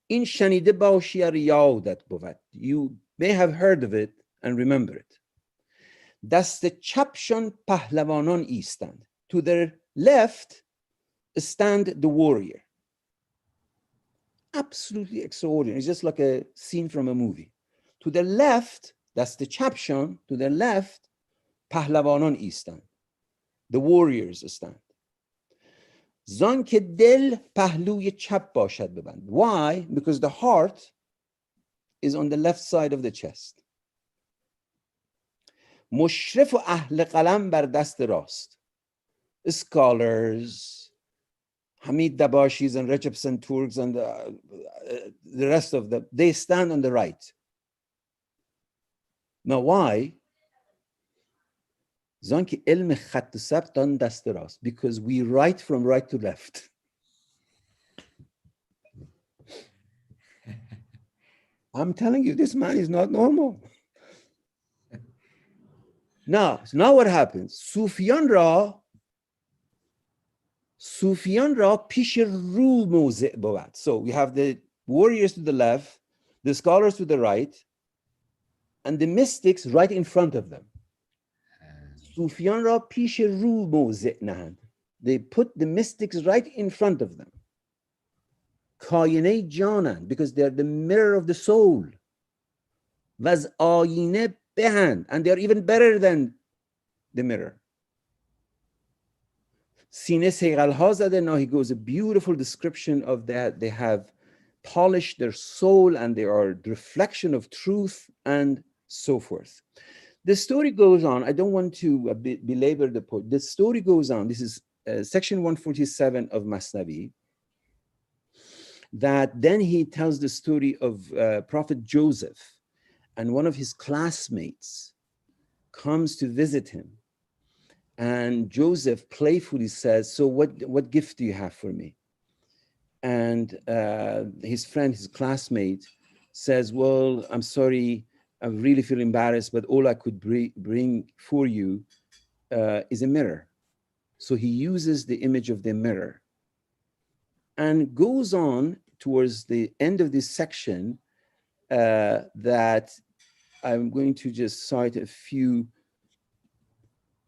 این شنیده باشی ار یادت بود. You may have heard of it and remember it. دست چپشان پهلوانان ایستند. To their left stand the warrior. Absolutely extraordinary. It's just like a scene from a movie. To the left, that's the chapshon, to the left, پهلوانان ایستند. The warriors stand. زان که دل پهلوی چپ باشد ببند. Why? Because the heart is on the left side of the chest. مشرف و اهل قلم بر دست راست. Scholars, Hamid Dabashis and Recep Turks and the rest of them, they stand on the right. Now why? زان که علم خط و ثبت آن دست راست. Because we write from right to left. I'm telling you, this man is not normal. Now what happens? صوفیان را پیش رو موضع بود. So we have the warriors to the left, the scholars to the right, and the mystics right in front of them. صوفیان را پیش رو موضع نهند. They put the mystics right in front of them. کاینه جانند, because they are the mirror of the soul. و از آینه the hand, and they're even better than the mirror. Sine seygal ha zade. Now he goes a beautiful description of that. They have polished their soul and they are the reflection of truth and so forth. The story goes on. I don't want to belabor the point. The story goes on. This is section 147 of Masnavi. That then he tells the story of Prophet Joseph, and one of his classmates comes to visit him. And Joseph playfully says, so what gift do you have for me? And his friend, his classmate says, well, I'm sorry, I really feel embarrassed, but all I could bring for you is a mirror. So he uses the image of the mirror and goes on towards the end of this section that I'm going to just cite a few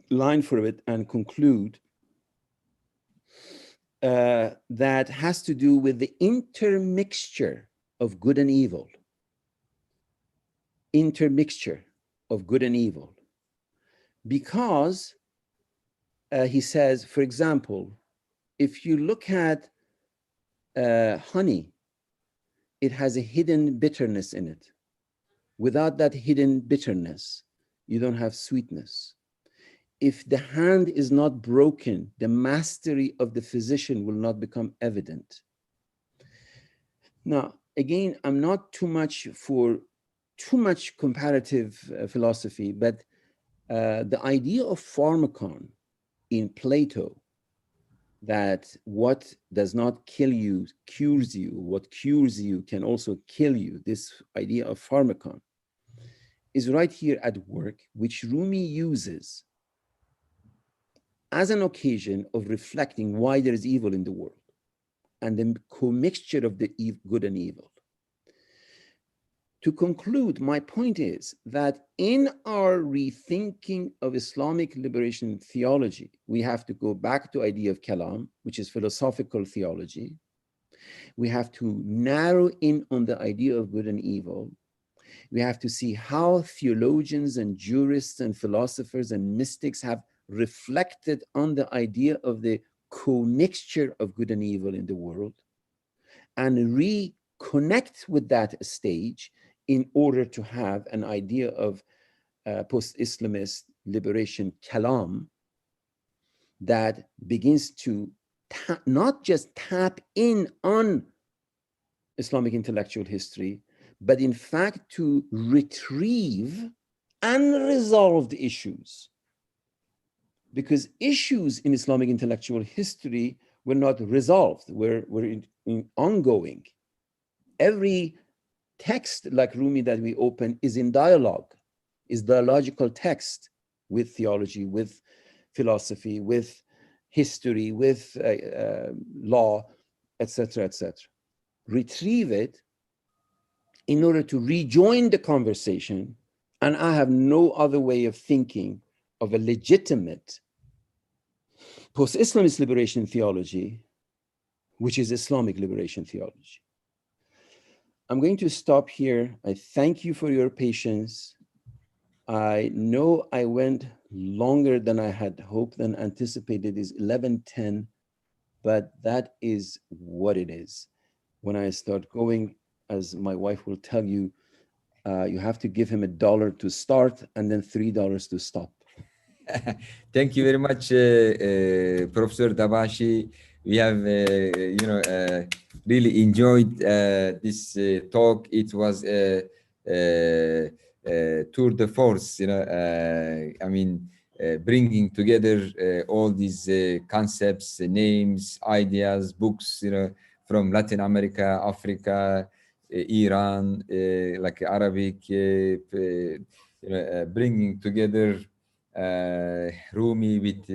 lines for it and conclude. That has to do with the intermixture of good and evil. Intermixture of good and evil. Because he says, for example, if you look at honey, it has a hidden bitterness in it. Without that hidden bitterness, you don't have sweetness. If the hand is not broken, the mastery of the physician will not become evident. Now, again, I'm not too much for too much comparative philosophy, but the idea of pharmakon in Plato, that what does not kill you cures you, what cures you can also kill you, this idea of pharmakon is right here at work, which Rumi uses as an occasion of reflecting why there is evil in the world and the commixture of the good and evil. To conclude, my point is that in our rethinking of Islamic liberation theology, we have to go back to the idea of Kalam, which is philosophical theology. We have to narrow in on the idea of good and evil. We have to see how theologians and jurists and philosophers and mystics have reflected on the idea of the commixture of good and evil in the world and reconnect with that stage in order to have an idea of post-Islamist liberation kalam that begins to not just tap in on Islamic intellectual history, but in fact to retrieve unresolved issues. Because issues in Islamic intellectual history were not resolved, were in ongoing. Every text like Rumi that we open is in dialogue, is dialogical text with theology, with philosophy, with history, with law, etc., etc. Retrieve it in order to rejoin the conversation, and I have no other way of thinking of a legitimate post-Islamist liberation theology, which is Islamic liberation theology. I'm going to stop here. I thank you for your patience. I know I went longer than I had hoped and anticipated. Is 11:10, but that is what it is. When I start going, as my wife will tell you, you have to give him $1 to start and then $3 to stop. Thank you very much, Professor Dabashi. We have, really enjoyed this talk. It was a tour de force, bringing together all these concepts, names, ideas, books, from Latin America, Africa, Iran, like Arabic, bringing together Rumi with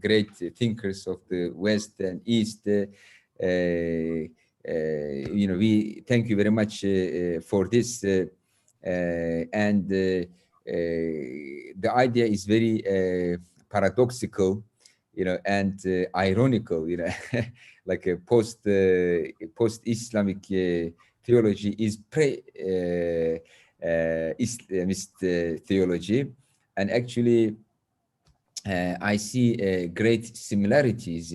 great thinkers of the West and East. We thank you very much for this, and the idea is very paradoxical, and ironical, like a post-Islamic theology is pre-Islamist theology, and actually I see great similarities,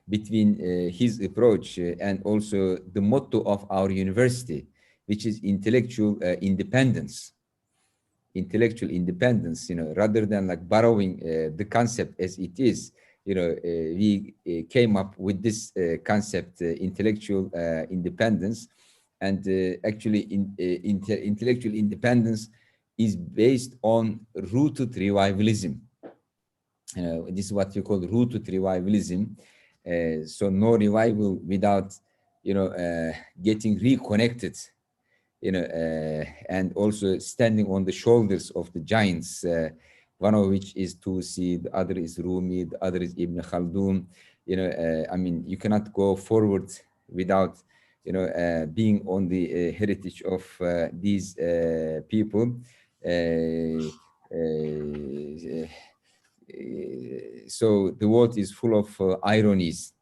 between his approach and also the motto of our university, which is intellectual independence. Intellectual independence, rather than like borrowing the concept as it is, we came up with this concept, intellectual independence, and actually intellectual independence is based on rooted revivalism. This is what we call rooted revivalism. So no revival without, getting reconnected, and also standing on the shoulders of the giants, one of which is Tusi, the other is Rumi, the other is Ibn Khaldun. I mean, you cannot go forward without, being on the heritage of these people. So the world is full of ironies,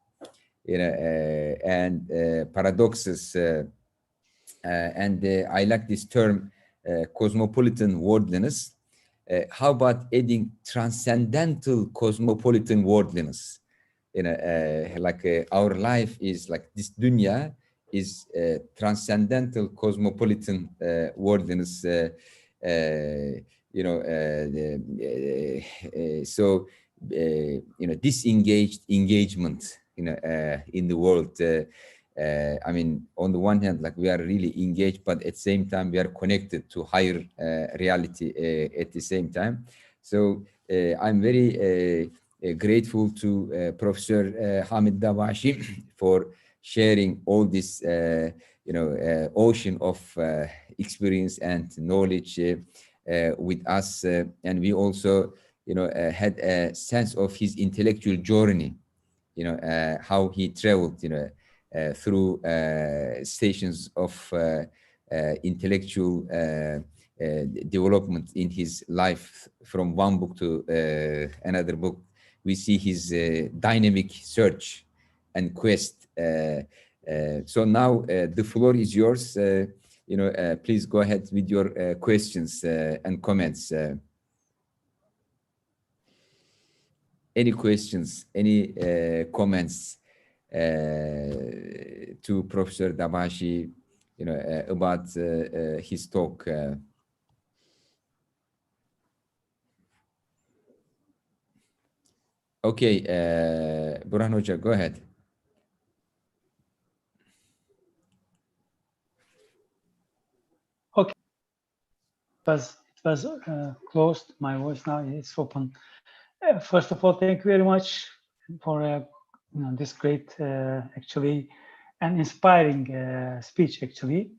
and paradoxes. And I like this term, cosmopolitan worldliness. How about adding transcendental cosmopolitan worldliness? Like our life is like this dunya is transcendental cosmopolitan worldliness. So disengaged engagement, in the world. I mean, on the one hand, like we are really engaged, but at the same time, we are connected to higher reality at the same time. So I'm very grateful to Professor Hamid Dabashi for sharing all this, ocean of experience and knowledge with us. And we also, had a sense of his intellectual journey, how he traveled, through stations of intellectual development in his life, from one book to another book. We see his dynamic search and quest. So now the floor is yours. Please go ahead with your questions and comments. Any questions, any comments to Professor Dabashi, about his talk? Okay, Burhan Hoca, go ahead. Okay, it was closed. My voice now is open. First of all, thank you very much for this great, actually, and inspiring speech. Actually,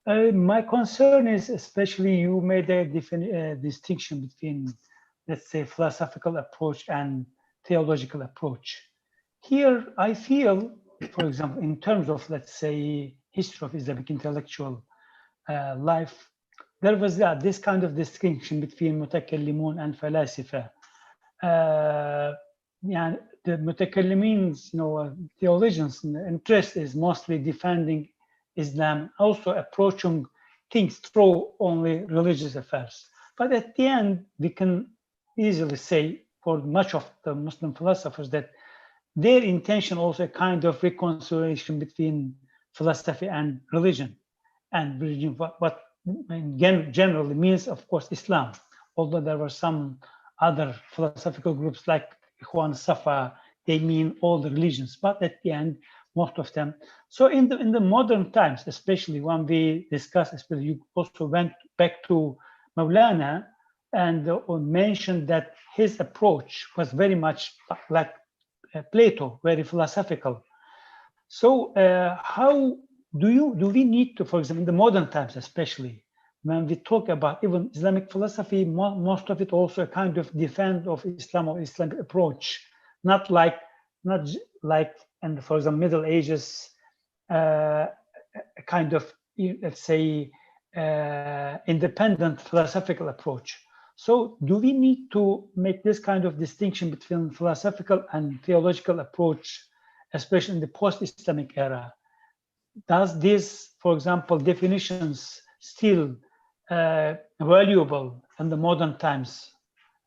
my concern is especially you made a distinction between, let's say, philosophical approach and theological approach. Here, I feel, for example, in terms of, let's say, history of Islamic intellectual life, there was this kind of distinction between mutakallimun and falasifa. Yeah, the mutakallimins, theologians' interest is mostly defending Islam, also approaching things through only religious affairs. But at the end, we can easily say for much of the Muslim philosophers that their intention also a kind of reconciliation between philosophy and religion. And religion, what generally means, of course, Islam, although there were some other philosophical groups like Ikhwan Safa, they mean all the religions, but at the end, most of them. So in the modern times, especially when we discuss, especially you also went back to Maulana and mentioned that his approach was very much like Plato, very philosophical. So how do we need to, for example, in the modern times, especially when we talk about even Islamic philosophy, most of it also a kind of defense of Islam or Islamic approach, not like, and for example, Middle Ages, a kind of, let's say, independent philosophical approach. So do we need to make this kind of distinction between philosophical and theological approach, especially in the post-Islamic era? does this, for example, definitions still valuable in the modern times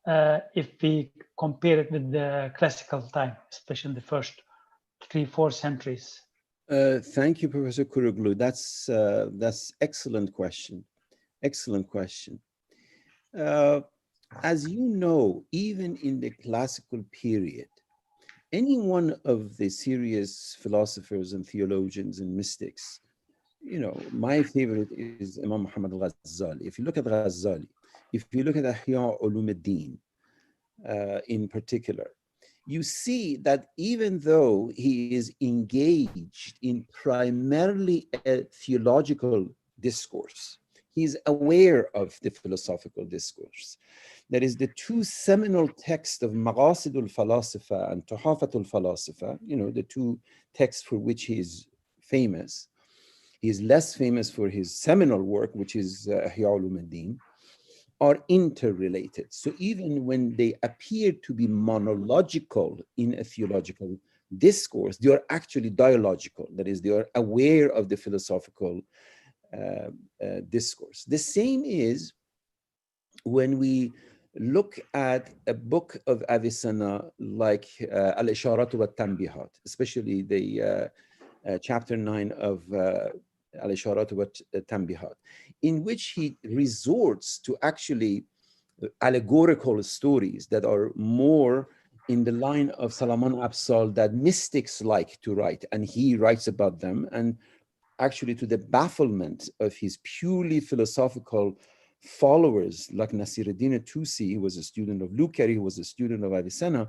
if we compare it with the classical time, especially in the first 3-4 centuries? Thank you, Professor Kuroglu. That's excellent question. Excellent question. As you know, even in the classical period, any one of the serious philosophers and theologians and mystics, you know, my favorite is Imam Muhammad al-Ghazali. If you look at Ghazali, if you look at Ihya Ulumuddin in particular, you see that even though he is engaged in primarily a theological discourse, he's aware of the philosophical discourse. That is, the two seminal texts of Maqasidul Falasifa and Tuhafatul Falasifa, you know, the two texts for which he is famous. He is less famous for his seminal work, which is Ihya Ulumuddin, are interrelated. So even when they appear to be monological in a theological discourse, they are actually dialogical. That is, they are aware of the philosophical discourse. The same is when we look at a book of Avicenna like Al-Isharat wa Tanbihat, especially the chapter 9 of Al-Isharat wa Tanbihat, in which he resorts to actually allegorical stories that are more in the line of Salaman Absal that mystics like to write, and he writes about them, and actually to the bafflement of his purely philosophical followers like Nasiruddin Tusi, who was a student of Lucari, who was a student of Avicenna,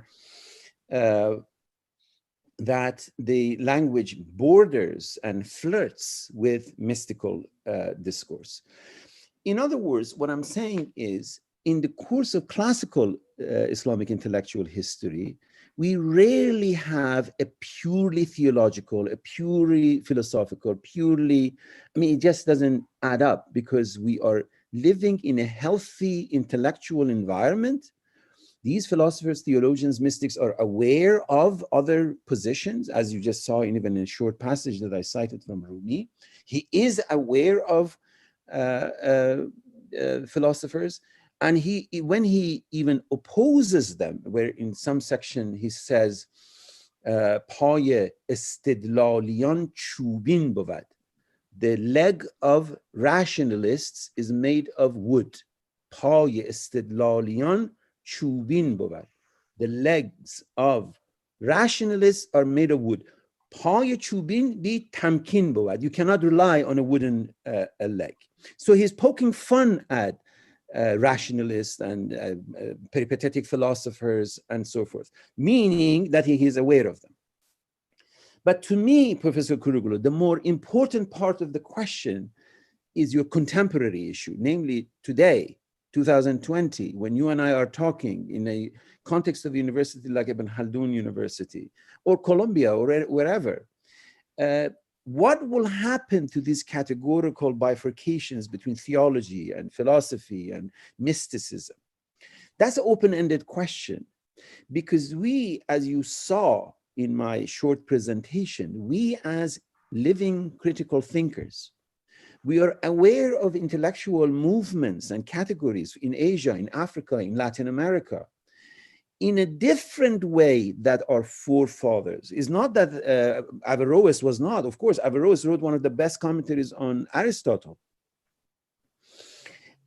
that the language borders and flirts with mystical discourse. In other words, what I'm saying is, in the course of classical Islamic intellectual history, we rarely have a purely theological, a purely philosophical, it just doesn't add up, because we are living in a healthy intellectual environment. These philosophers, theologians, mystics are aware of other positions, as you just saw even in a short passage that I cited from Rumi. He is aware of philosophers, and when he even opposes them, where in some section he says, "Paye istidlaliyan chubin bovad," the leg of rationalists is made of wood. Paye istidlaliyan chubin bovad. The legs of rationalists are made of wood. Paye chubin bi tamkin bovad. You cannot rely on a wooden leg. So he's poking fun at rationalists and peripatetic philosophers and so forth, meaning that he is aware of them. But to me, Professor Kuroglu, the more important part of the question is your contemporary issue, namely today, 2020, when you and I are talking in a context of a university like Ibn Haldun University or Columbia or wherever. What will happen to these categorical bifurcations between theology and philosophy and mysticism? That's an open-ended question, because we, as you saw in my short presentation, we as living critical thinkers, we are aware of intellectual movements and categories in Asia, in Africa, in Latin America, in a different way that our forefathers. It's not that Averroes was not. Of course, Averroes wrote one of the best commentaries on Aristotle.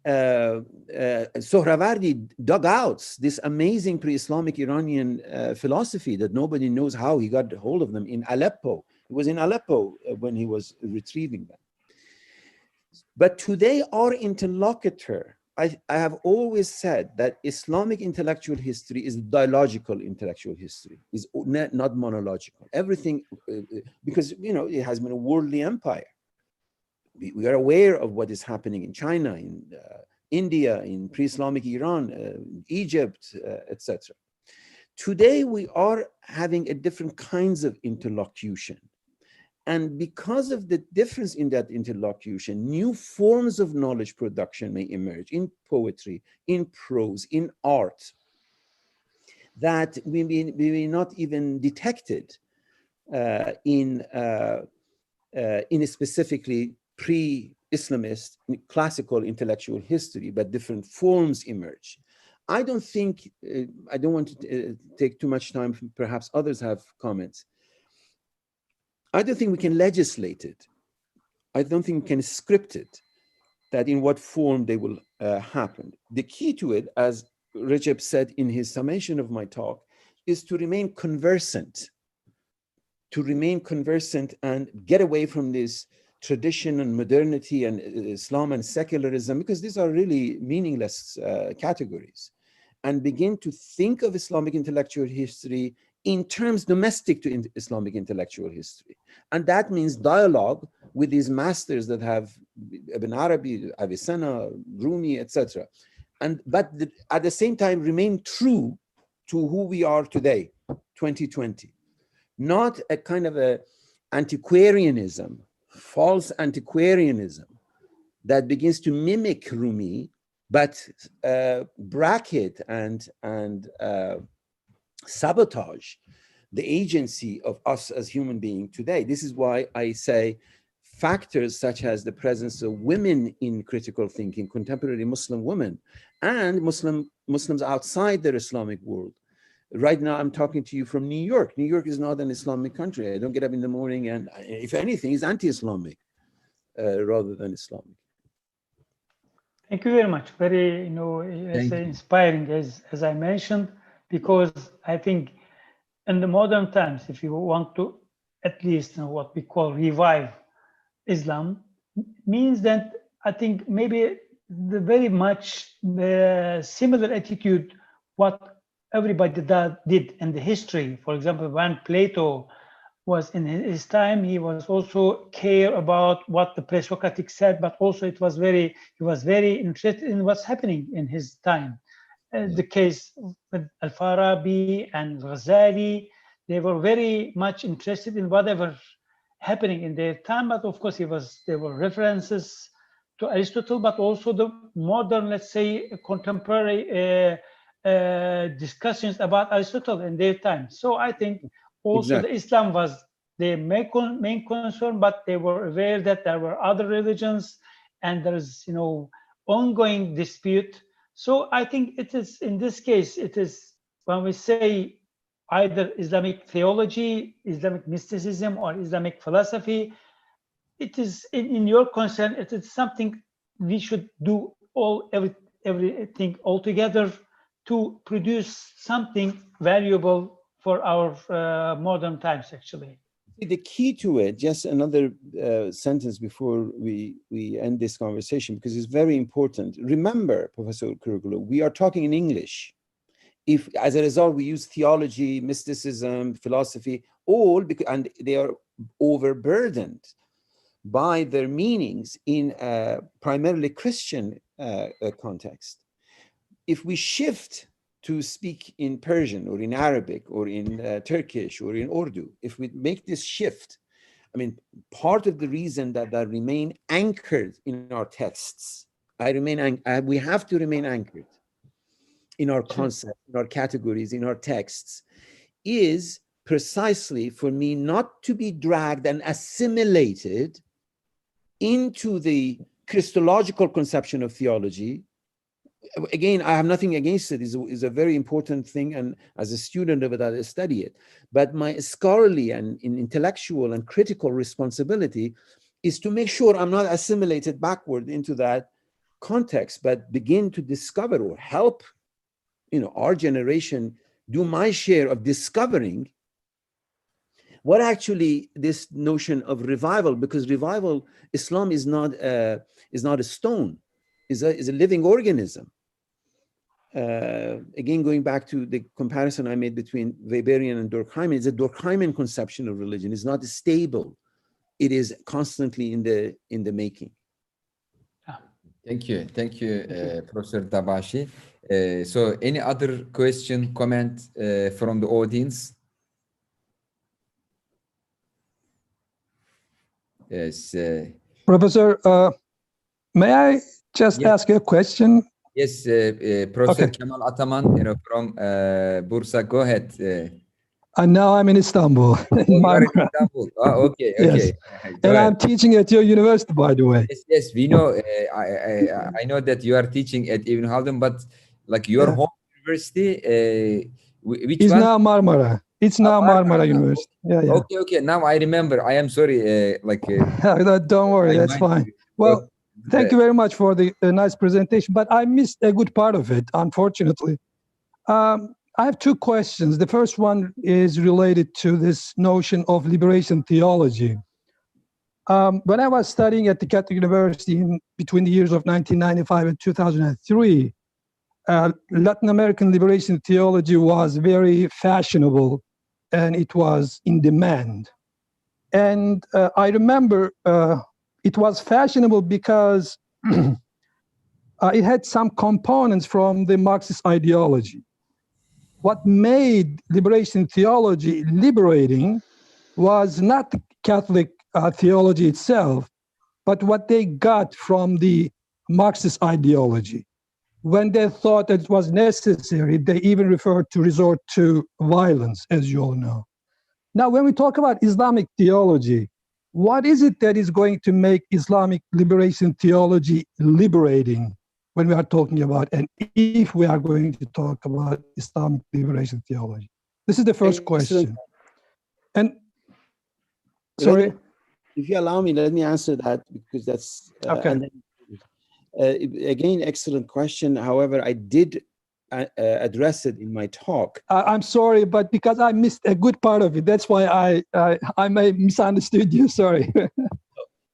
Sohrawardi dug out this amazing pre-Islamic Iranian philosophy that nobody knows how he got hold of them in Aleppo. It was in Aleppo when he was retrieving them. But today, our interlocutor, I have always said that Islamic intellectual history is dialogical intellectual history, is not monological. Everything, because it has been a worldly empire. We are aware of what is happening in China, in India, in pre-Islamic Iran, Egypt, etc. Today, we are having a different kinds of interlocution. And because of the difference in that interlocution, new forms of knowledge production may emerge in poetry, in prose, in art, that we may not even detected in in a specifically pre-Islamist classical intellectual history, but different forms emerge. I don't think, I don't want to take too much time, perhaps others have comments. I don't think we can legislate it. I don't think we can script it, that in what form they will happen. The key to it, as Recep said in his summation of my talk, is to remain conversant, and get away from this tradition and modernity and Islam and secularism, because these are really meaningless categories, and begin to think of Islamic intellectual history in terms domestic to Islamic intellectual history. And that means dialogue with these masters that have Ibn Arabi, Avicenna, Rumi, etc. But at the same time, remain true to who we are today, 2020. Not a kind of a antiquarianism, false antiquarianism that begins to mimic Rumi, but bracket and sabotage the agency of us as human beings today. This is why I say factors such as the presence of women in critical thinking, contemporary Muslim women, and Muslims outside their Islamic world. Right now, I'm talking to you from New York. New York is not an Islamic country. I don't get up in the morning and, if anything, is anti-Islamic rather than Islamic. Thank you very much. Very, inspiring, as I mentioned, because I think in the modern times, if you want to at least what we call revive Islam, means that I think maybe the very much the similar attitude what everybody did in the history. For example, when Plato was in his time, he was also care about what the pre-Socratic said, but also he was very interested in what's happening in his time. The case with Al-Farabi and Ghazali, they were very much interested in whatever happening in their time, but of course there were references to Aristotle, but also the modern, let's say, contemporary discussions about Aristotle in their time. So I think also the Islam was their main concern, but they were aware that there were other religions and there's ongoing dispute. So I think it is, in this case, it is when we say either Islamic theology, Islamic mysticism, or Islamic philosophy, it is in your concern, it is something we should do everything all together to produce something valuable for our modern times, actually. The key to it, just another sentence before we end this conversation, because it's very important. Remember, Professor Kuroglu, we are talking in English. If, as a result, we use theology, mysticism, philosophy, and they are overburdened by their meanings in a primarily Christian context. If we shift to speak in Persian or in Arabic or in Turkish or in Urdu, if we make this shift, I mean, part of the reason that I remain anchored in our texts, we have to remain anchored in our concepts, in our categories, in our texts, is precisely for me not to be dragged and assimilated into the Christological conception of theology. Again, I have nothing against it. It's a very important thing, and as a student of it, I study it. But my scholarly and intellectual and critical responsibility is to make sure I'm not assimilated backward into that context, but begin to discover or help, our generation do my share of discovering what actually this notion of revival, because revival, Islam is not a stone, is a living organism. Again, going back to the comparison I made between Weberian and Durkheimian, it's a Durkheimian conception of religion. It's not stable. It is constantly in the making. Thank you, Professor Dabashi. So, any other question, comment from the audience? Yes. Professor, may I just ask you a question? Yes, Professor Kemal Ataman, from Bursa. Go ahead. And now I'm in Istanbul. Oh, in you are in Marmara. Istanbul. Oh, okay, Yes. okay. Go And ahead. I'm teaching at your university, by the way. Yes, yes, we know. I know that you are teaching at Ibn Haldun, but like your Yeah. home university, which It's one? now Marmara. It's now Marmara University. Yeah, yeah. Okay, okay. Now I remember. I am sorry. Don't worry, I that's might fine. be- Well, thank you very much for the nice presentation, but I missed a good part of it, unfortunately. I have two questions. The first one is related to this notion of liberation theology. When I was studying at the Catholic University between the years of 1995 and 2003, Latin American liberation theology was very fashionable and it was in demand. And I remember it was fashionable because it had some components from the Marxist ideology. What made liberation theology liberating was not the Catholic theology itself, but what they got from the Marxist ideology. When they thought that it was necessary, they even referred to resort to violence, as you all know. Now, when we talk about Islamic theology, what is it that is going to make Islamic liberation theology liberating when we are talking about, and if we are going to talk about Islamic liberation theology? This is the first question. And sorry? If you allow me, let me answer that, because that's okay. And then, again, excellent question. However, I did address it in my talk. I'm sorry, but because I missed a good part of it, that's why I may misunderstood you. Sorry.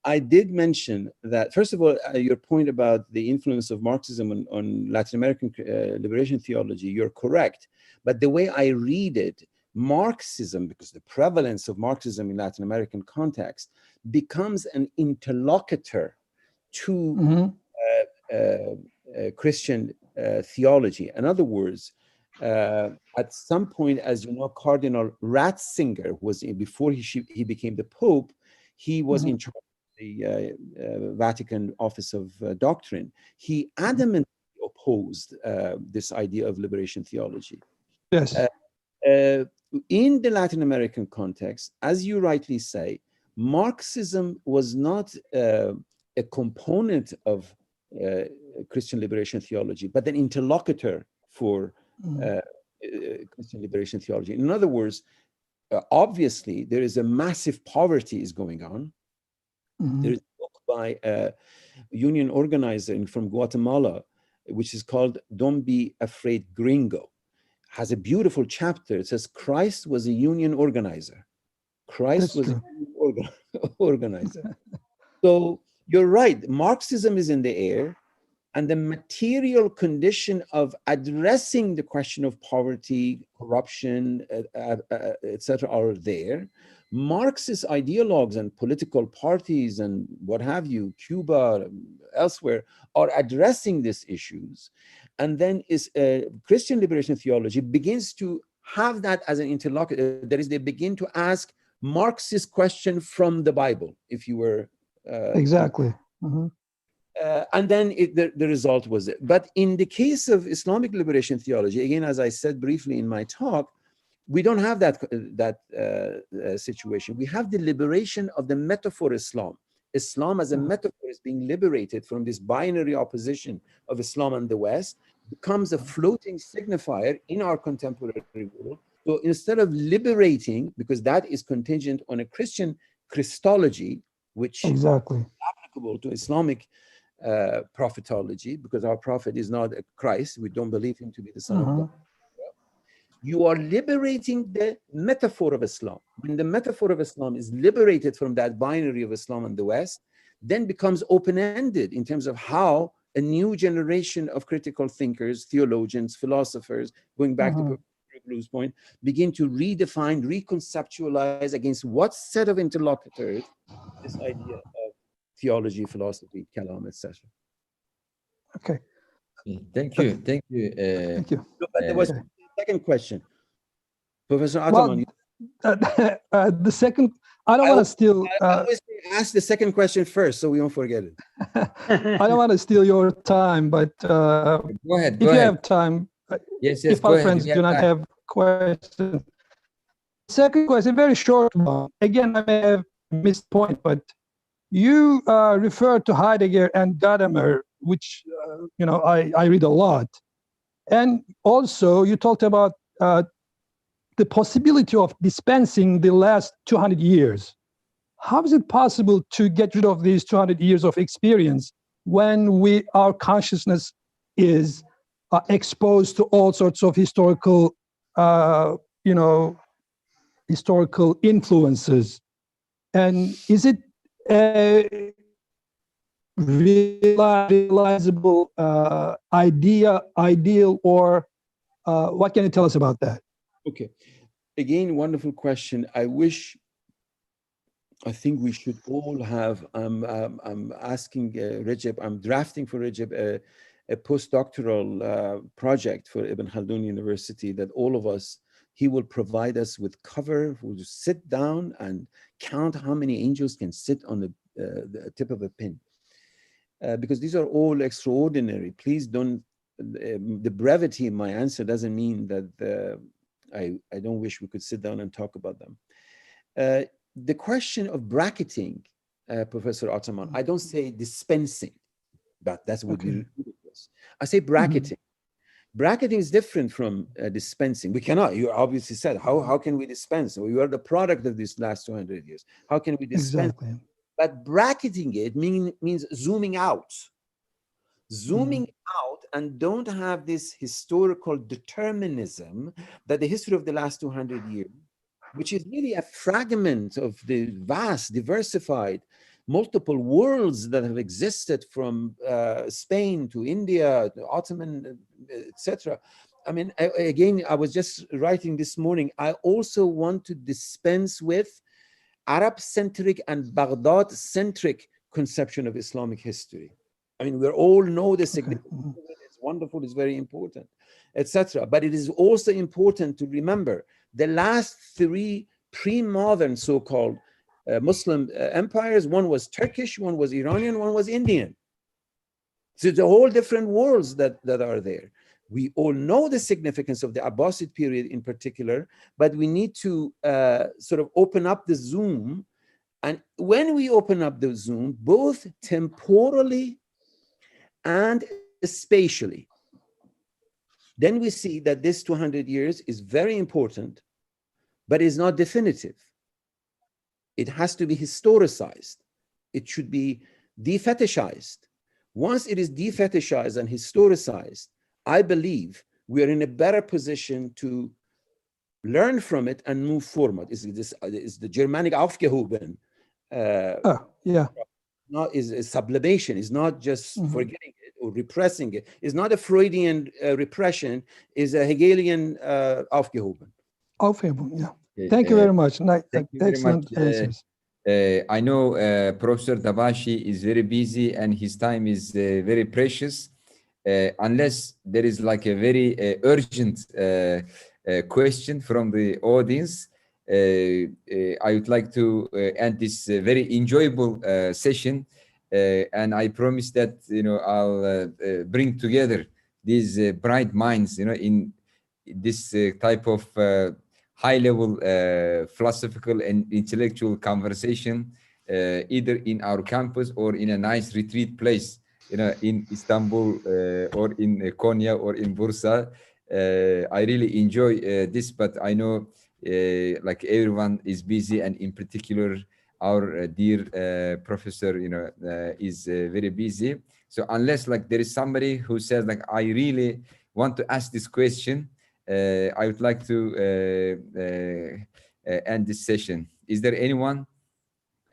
I did mention that, first of all, your point about the influence of Marxism on Latin American liberation theology, you're correct. But the way I read it, Marxism, because the prevalence of Marxism in Latin American context, becomes an interlocutor to Christian theology. In other words, at some point, as you know, Cardinal Ratzinger was before he became the Pope, he was in charge of the Vatican Office of Doctrine. He adamantly opposed this idea of liberation theology. Yes. In the Latin American context, as you rightly say, Marxism was not a component of Christian liberation theology, but an interlocutor for Christian liberation theology. In other words, obviously, there is a massive poverty is going on. There is a book by a union organizer from Guatemala, which is called Don't Be Afraid Gringo. Has a beautiful chapter. It says, Christ was a union organizer. Christ was a union organizer. So you're right. Marxism is in the air, and the material condition of addressing the question of poverty, corruption, etc., are there. Marxist ideologues and political parties and what have you, Cuba, elsewhere, are addressing these issues. And then Christian liberation theology begins to have that as an interlocutor. That is, they begin to ask Marxist question from the Bible, if you were... exactly. And then the result was it. But in the case of Islamic liberation theology, again, as I said briefly in my talk, we don't have that situation. We have the liberation of the metaphor Islam. Islam as a metaphor is being liberated from this binary opposition of Islam and the West, becomes a floating signifier in our contemporary world. So instead of liberating, because that is contingent on a Christian Christology, which is applicable to Islamic prophetology, because our prophet is not a Christ, we don't believe him to be the Son of God. You are liberating the metaphor of Islam. When the metaphor of Islam is liberated from that binary of Islam and the West, then becomes open-ended in terms of how a new generation of critical thinkers, theologians, philosophers, going back to Blue's point, begin to redefine, reconceptualize against what set of interlocutors this idea of theology, philosophy, Kalam, etc. Okay. Thank you. Thank you. Thank you. But there was a second question. Professor Ataman. Well, the second, I don't want to steal. I always ask the second question first, so we won't forget it. I don't want to steal your time, but go ahead. If you have time, yes, if our friends do not have questions, second question, very short one. Again, I may have missed point, but you referred to Heidegger and Gadamer, which I read a lot, and also you talked about the possibility of dispensing the last 200 years. How is it possible to get rid of these 200 years of experience when our consciousness is exposed to all sorts of historical historical influences? And is it a realizable ideal, or what can you tell us about that? Okay, again, wonderful question. I think we should all have, I'm asking Recep, I'm drafting for Recep a postdoctoral project for Ibn Haldun University that all of us, he will provide us with cover, we'll just sit down and count how many angels can sit on the tip of a pin. Because these are all extraordinary. Please don't, the brevity in my answer doesn't mean that I don't wish we could sit down and talk about them. The question of bracketing, Professor Ataman, I don't say dispensing, but that would be ridiculous. I say bracketing. Bracketing is different from dispensing. We cannot, you obviously said, how can we dispense? We are the product of these last 200 years. How can we dispense? Exactly. But bracketing it means zooming out. Zooming out, and don't have this historical determinism that the history of the last 200 years, which is really a fragment of the vast, diversified, multiple worlds that have existed from Spain to India, to Ottoman, etc. I mean, again, I was just writing this morning, I also want to dispense with Arab-centric and Baghdad-centric conception of Islamic history. I mean, we all know the significance of it. It's wonderful, it's very important, etc. But it is also important to remember the last three pre-modern so-called Muslim empires, one was Turkish, one was Iranian, one was Indian. So it's a whole different worlds that are there. We all know the significance of the Abbasid period in particular, but we need to sort of open up the zoom. And when we open up the zoom, both temporally and spatially, then we see that this 200 years is very important, but is not definitive. It has to be historicized. It should be defetishized. Once it is defetishized and historicized, I believe we are in a better position to learn from it and move forward. Is the Germanic aufgehoben? Is sublimation. Is not just forgetting it or repressing it. It's not a Freudian repression. Is a Hegelian aufgehoben. Aufhebung, yeah. Thank you very much. Thank you Excellent very much. answers. I know Professor Dabashi is very busy and his time is very precious. Unless there is like a very urgent question from the audience, I would like to end this very enjoyable session. And I promise that, I'll bring together these bright minds, in this type of high-level philosophical and intellectual conversation, either in our campus or in a nice retreat place, in Istanbul or in Konya or in Bursa. I really enjoy this, but I know like everyone is busy, and in particular our dear professor, is very busy. So unless like there is somebody who says like, I really want to ask this question, I would like to end this session. Is there anyone?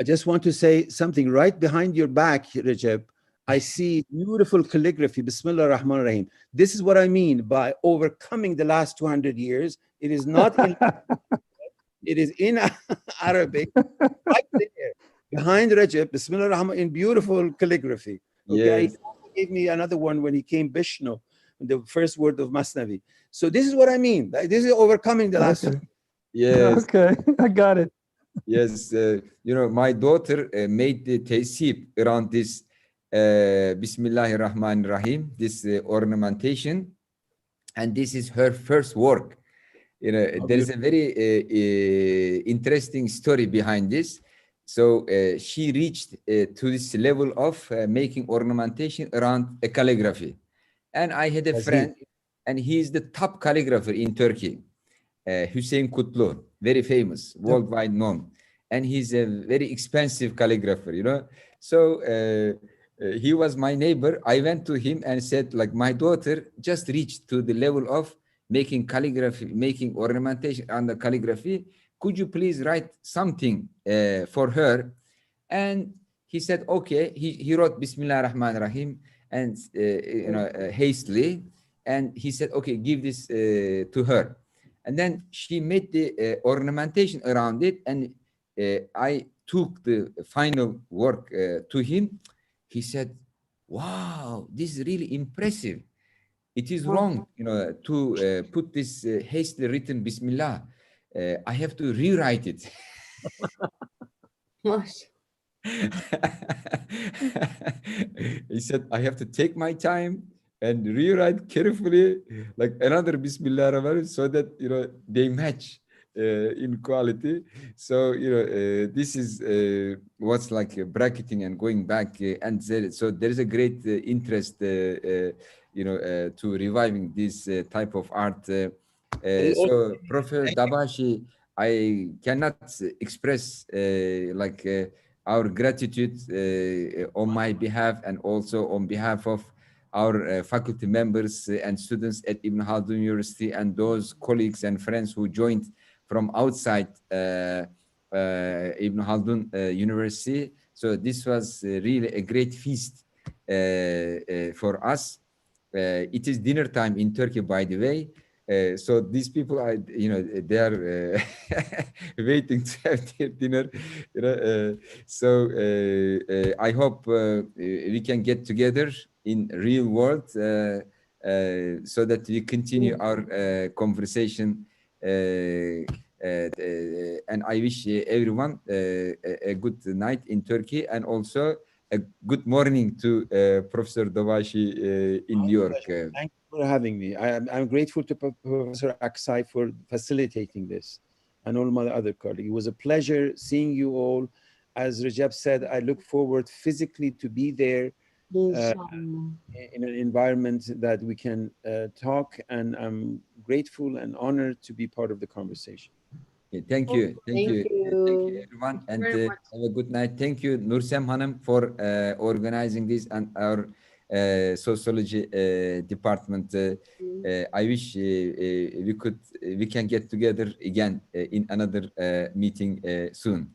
I just want to say something right behind your back, Recep. I see beautiful calligraphy, Bismillah ar-Rahman ar-Rahim. This is what I mean by overcoming the last 200 years. It is not in, it is in Arabic, right there, behind Recep, Bismillah ar-Rahman, in beautiful calligraphy. Okay, Yes. He gave me another one when he came Bishnu, the first word of Masnavi. So this is what I mean. This is overcoming the last. Okay. Yes. Okay, I got it. Yes. My daughter made the taysib around this Bismillahir Rahmanir Rahim, this ornamentation, and this is her first work. There is a very interesting story behind this. So she reached to this level of making ornamentation around a calligraphy. And I had a friend, and he's the top calligrapher in Turkey, Hüseyin Kutlu, very famous, worldwide known. And he's a very expensive calligrapher, So he was my neighbor. I went to him and said, like, my daughter just reached to the level of making calligraphy, making ornamentation on the calligraphy. Could you please write something for her? And he said, okay. He wrote Bismillah ar-Rahman ar-Rahim and hastily. And he said, okay, give this to her. And then she made the ornamentation around it. And I took the final work to him. He said, wow, this is really impressive. It is wrong, to put this hastily written Bismillah. I have to rewrite it. He said, I have to take my time and rewrite carefully, like another Bismillah ar-Rahman, so that they match in quality. So this is what's like bracketing and going back, and so there is a great interest, to reviving this type of art. So, Prof. Dabashi, I cannot express our gratitude on my behalf and also on behalf of our faculty members and students at Ibn Haldun University and those colleagues and friends who joined from outside Ibn Haldun University. So this was really a great feast for us. It is dinner time in Turkey, by the way. So these people are, they are waiting to have their dinner. So I hope we can get together in real world so that we continue our conversation. And I wish everyone a good night in Turkey, and also a good morning to Professor Dabashi in New York. Thank you for having me. I'm grateful to Professor Aksai for facilitating this and all my other colleagues. It was a pleasure seeing you all. As Rajab said, I look forward physically to be there in an environment that we can talk, and I'm grateful and honored to be part of the conversation. Thank you. Thank you, everyone, and have a good night. Thank you, Nursem Hanım, for organizing this, and our sociology department. I wish we can get together again in another meeting soon.